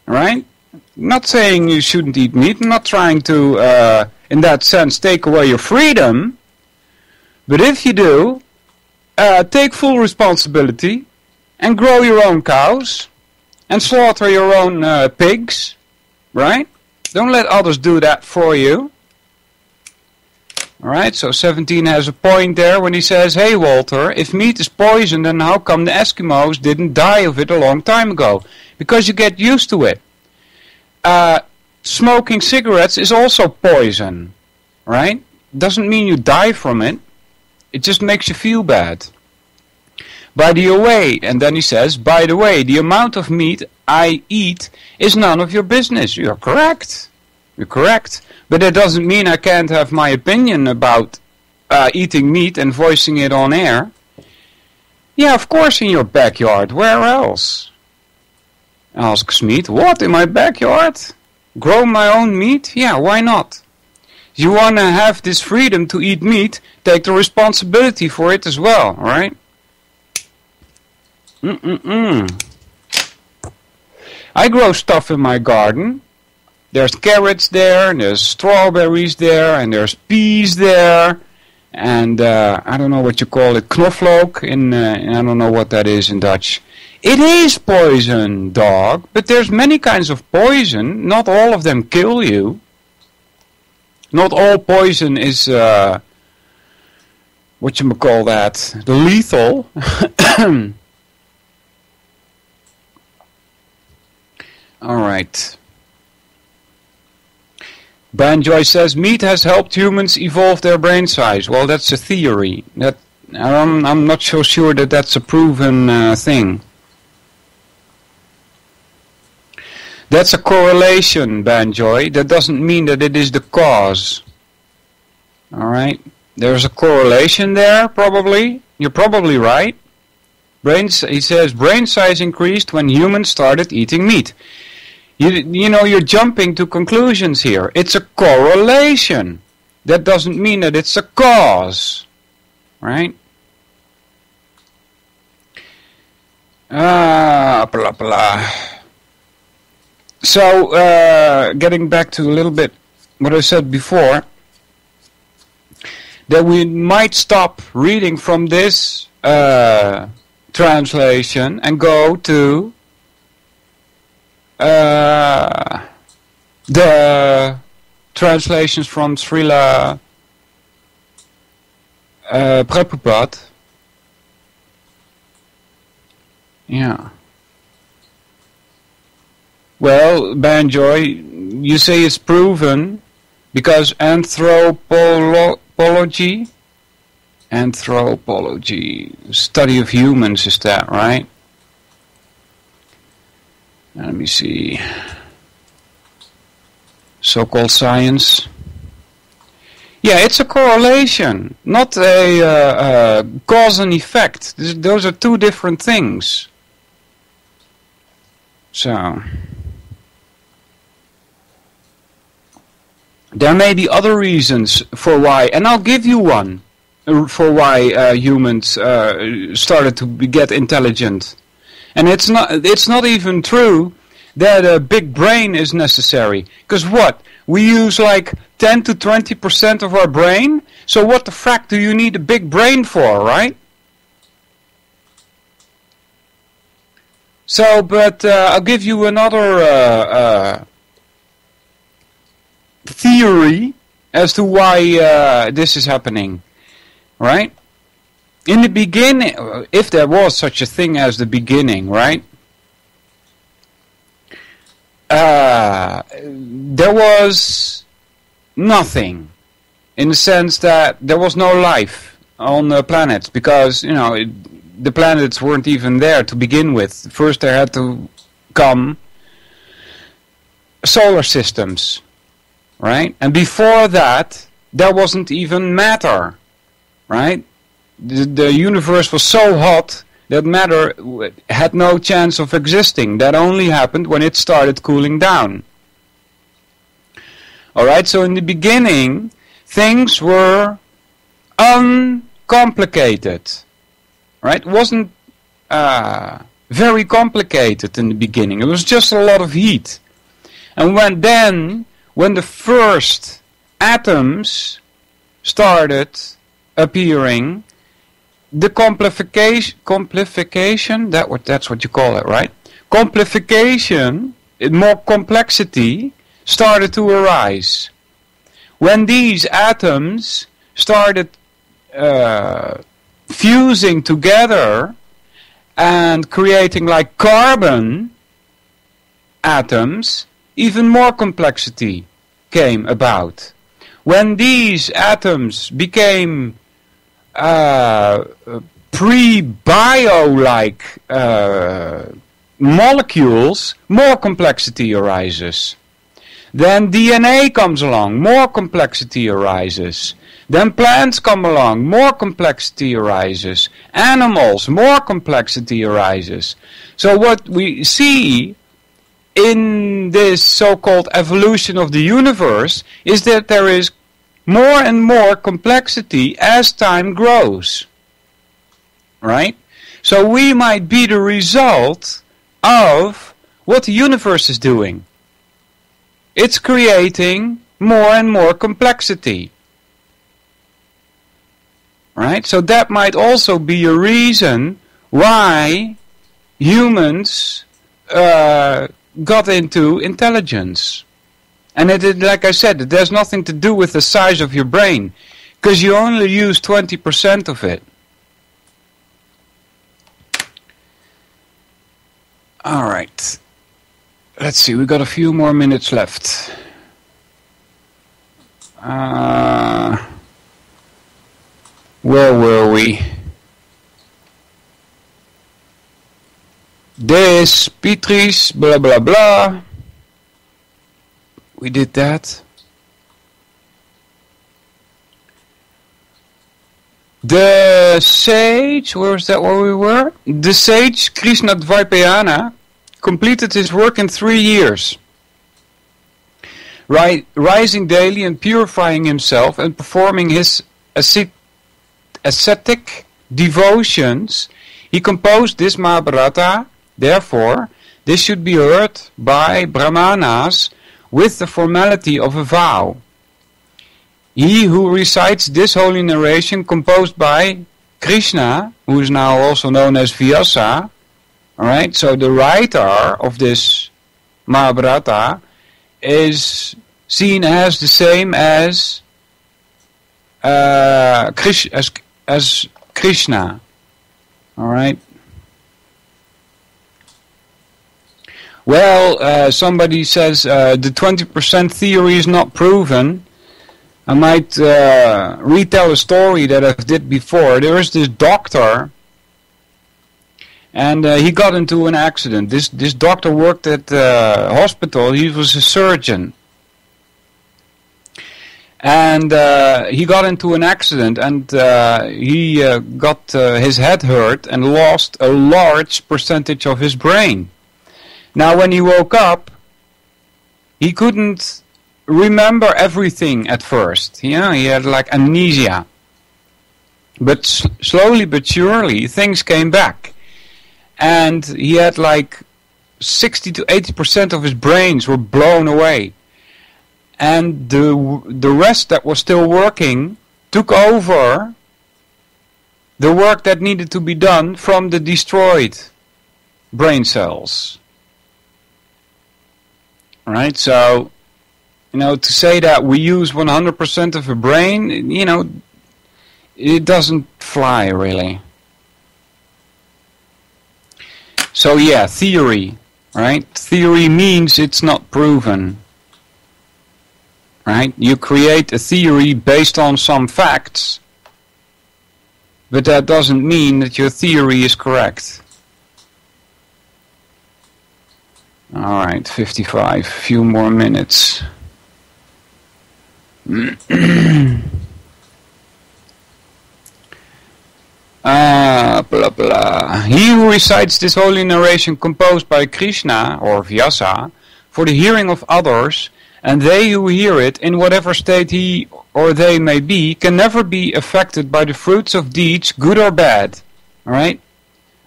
Right? Not saying you shouldn't eat meat. I'm not trying to, in that sense, take away your freedom. But if you do, take full responsibility and grow your own cows and slaughter your own pigs. Right? Don't let others do that for you. Alright, so 17 has a point there when he says, hey Walter, if meat is poison, then how come the Eskimos didn't die of it a long time ago? Because you get used to it. Smoking cigarettes is also poison, right? Doesn't mean you die from it. It just makes you feel bad. By the way, and then he says, by the way, the amount of meat I eat is none of your business. You're correct. You're correct. But that doesn't mean I can't have my opinion about eating meat and voicing it on air. Yeah, of course in your backyard. Where else? Asks Meat. What, in my backyard? Grow my own meat? Yeah, why not? You want to have this freedom to eat meat, take the responsibility for it as well, right? I grow stuff in my garden. There's carrots there, and there's strawberries there, and there's peas there, and I don't know what you call it, knoflook, I don't know what that is in Dutch. It is poison, dog, but there's many kinds of poison. Not all of them kill you. Not all poison is, whatchamacallit, lethal. Alright. Banjoy says, meat has helped humans evolve their brain size. Well, that's a theory. I'm not so sure that that's a proven thing. That's a correlation, Banjoy. That doesn't mean that it is the cause. Alright? There's a correlation there, probably. You're probably right. He says, brain size increased when humans started eating meat. You know, you're jumping to conclusions here. It's a correlation. That doesn't mean that it's a cause. Right? Blah, blah. So, getting back to a little bit what I said before, that we might stop reading from this translation and go to the translations from Srila Prabhupada. Yeah. Well, Banjoy, you say it's proven because anthropology, study of humans, is that right? Let me see. So-called science. Yeah, it's a correlation, not a cause and effect. Those are two different things. So, there may be other reasons for why, and I'll give you one, for why humans started to get intelligent. And it's not even true that a big brain is necessary. Because what? We use like 10 to 20% of our brain? So what the frack do you need a big brain for, right? So, but I'll give you another theory as to why this is happening, right? In the beginning, if there was such a thing as the beginning, right? There was nothing, in the sense that there was no life on the planets, because, you know, the planets weren't even there to begin with. First there had to come solar systems, right? And before that, there wasn't even matter, right? The universe was so hot that matter had no chance of existing. That only happened when it started cooling down. Alright, so in the beginning, things were uncomplicated. Right? It wasn't very complicated in the beginning. It was just a lot of heat. And when the first atoms started appearing, the complification, that's what you call it, right? Complification, more complexity, started to arise. When these atoms started fusing together and creating like carbon atoms, even more complexity came about. When these atoms became pre-bio-like molecules, more complexity arises. Then DNA comes along, more complexity arises. Then plants come along, more complexity arises. Animals, more complexity arises. So what we see in this so-called evolution of the universe is that there is more and more complexity as time grows. Right? So we might be the result of what the universe is doing. It's creating more and more complexity. Right? So that might also be a reason why humans got into intelligence. And like I said, it has nothing to do with the size of your brain, because you only use 20% of it. Alright. Let's see, we got a few more minutes left. Where were we? This, Petries, blah blah blah. We did that. The sage, where was that where we were? The sage, Krishna Dvaipayana, completed his work in 3 years. Rising daily and purifying himself and performing his ascetic devotions, he composed this Mahabharata. Therefore, this should be heard by Brahmanas with the formality of a vow. He who recites this holy narration composed by Krishna, who is now also known as Vyasa, alright, so the writer of this Mahabharata is seen as the same as Krishna, alright. Well, somebody says the 20% theory is not proven. I might retell a story that I did before. There is this doctor, and he got into an accident. This doctor worked at the hospital. He was a surgeon. And he got into an accident, and he got his head hurt and lost a large percentage of his brain. Now, when he woke up, he couldn't remember everything at first. You know, he had like amnesia. But slowly but surely, things came back. And he had like 60 to 80% of his brains were blown away. And the rest that was still working took over the work that needed to be done from the destroyed brain cells. Right, so, you know, to say that we use 100% of a brain, you know, it doesn't fly, really. So, yeah, theory, right? Theory means it's not proven. Right? You create a theory based on some facts, but that doesn't mean that your theory is correct. Alright, 55, few more minutes. Blah blah. He who recites this holy narration composed by Krishna, or Vyasa, for the hearing of others, and they who hear it, in whatever state he or they may be, can never be affected by the fruits of deeds, good or bad. Alright?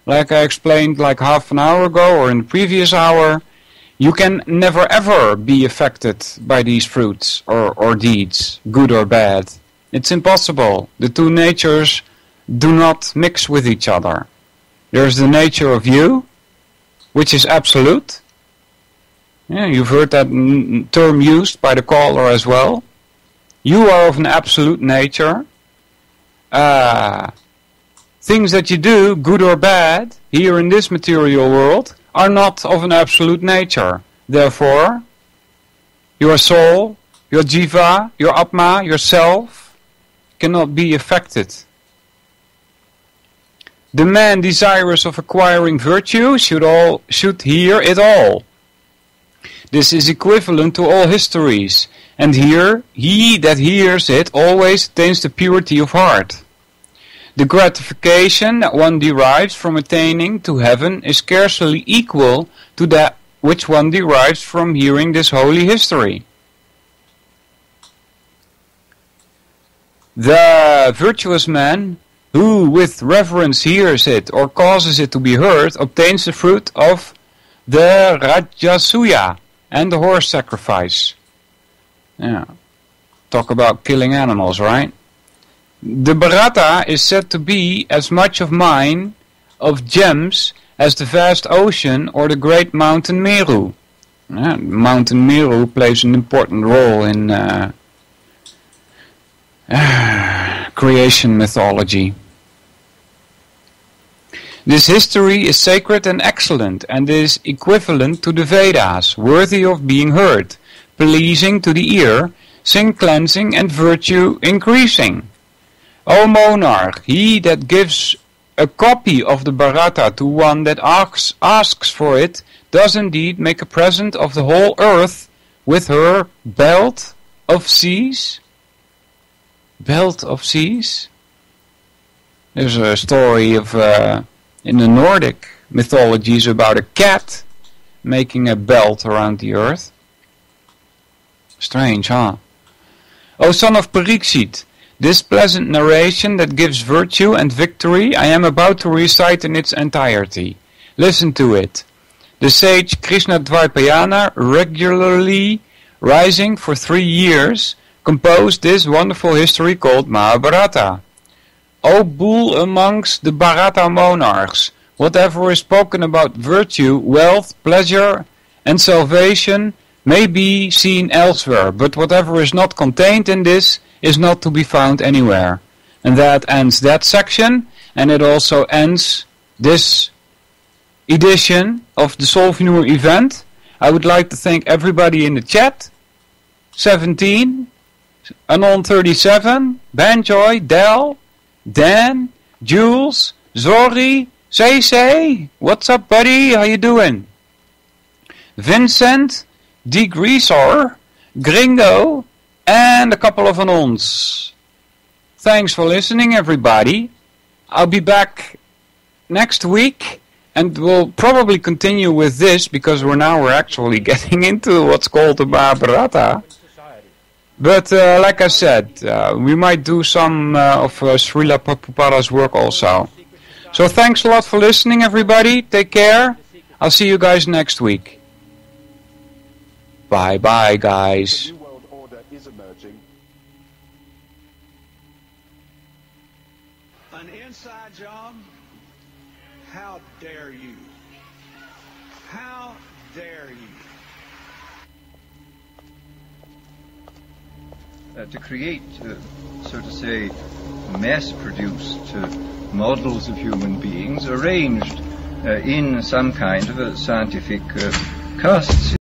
Like I explained like half an hour ago, or in the previous hour, you can never ever be affected by these fruits or deeds, good or bad. It's impossible. The two natures do not mix with each other. There's the nature of you, which is absolute. Yeah, you've heard that term used by the caller as well. You are of an absolute nature. Things that you do, good or bad, here in this material world, are not of an absolute nature. Therefore, your soul, your jiva, your atma, yourself, cannot be affected. The man desirous of acquiring virtue should hear it all. This is equivalent to all histories, and here he that hears it always attains the purity of heart. The gratification that one derives from attaining to heaven is scarcely equal to that which one derives from hearing this holy history. The virtuous man, who with reverence hears it or causes it to be heard, obtains the fruit of the Rajasuya and the horse sacrifice. Yeah. Talk about killing animals, right? The Bharata is said to be as much of mine of gems as the vast ocean or the great mountain Meru. Mountain Meru plays an important role in creation mythology. This history is sacred and excellent, and is equivalent to the Vedas, worthy of being heard, pleasing to the ear, sin cleansing and virtue increasing. O monarch, he that gives a copy of the Bharata to one that asks for it, does indeed make a present of the whole earth with her belt of seas. Belt of seas? There's a story of in the Nordic mythologies about a cat making a belt around the earth. Strange, huh? O son of Parikshit, this pleasant narration that gives virtue and victory I am about to recite in its entirety. Listen to it. The sage Krishna Dvaipayana, regularly rising for 3 years, composed this wonderful history called Mahabharata. O bull amongst the Bharata monarchs, whatever is spoken about virtue, wealth, pleasure, and salvation may be seen elsewhere, but whatever is not contained in this is not to be found anywhere. And that ends that section, and it also ends this edition of the Solvinur Event. I would like to thank everybody in the chat. 17, Anon 37, Banjoy, Del, Dan, Jules, Zori, Say, what's up buddy, how you doing? Vincent, Degreasor, Gringo, and a couple of Anons. Thanks for listening everybody. I'll be back next week, and we'll probably continue with this, because we're actually getting into what's called the Mahabharata. But like I said, we might do some of Srila Prabhupada's work also. So thanks a lot for listening everybody, take care, I'll see you guys next week. Bye bye guys. The New World Order is emerging. An inside job? How dare you? How dare you? To create, so to say, mass-produced models of human beings arranged in some kind of a scientific caste system.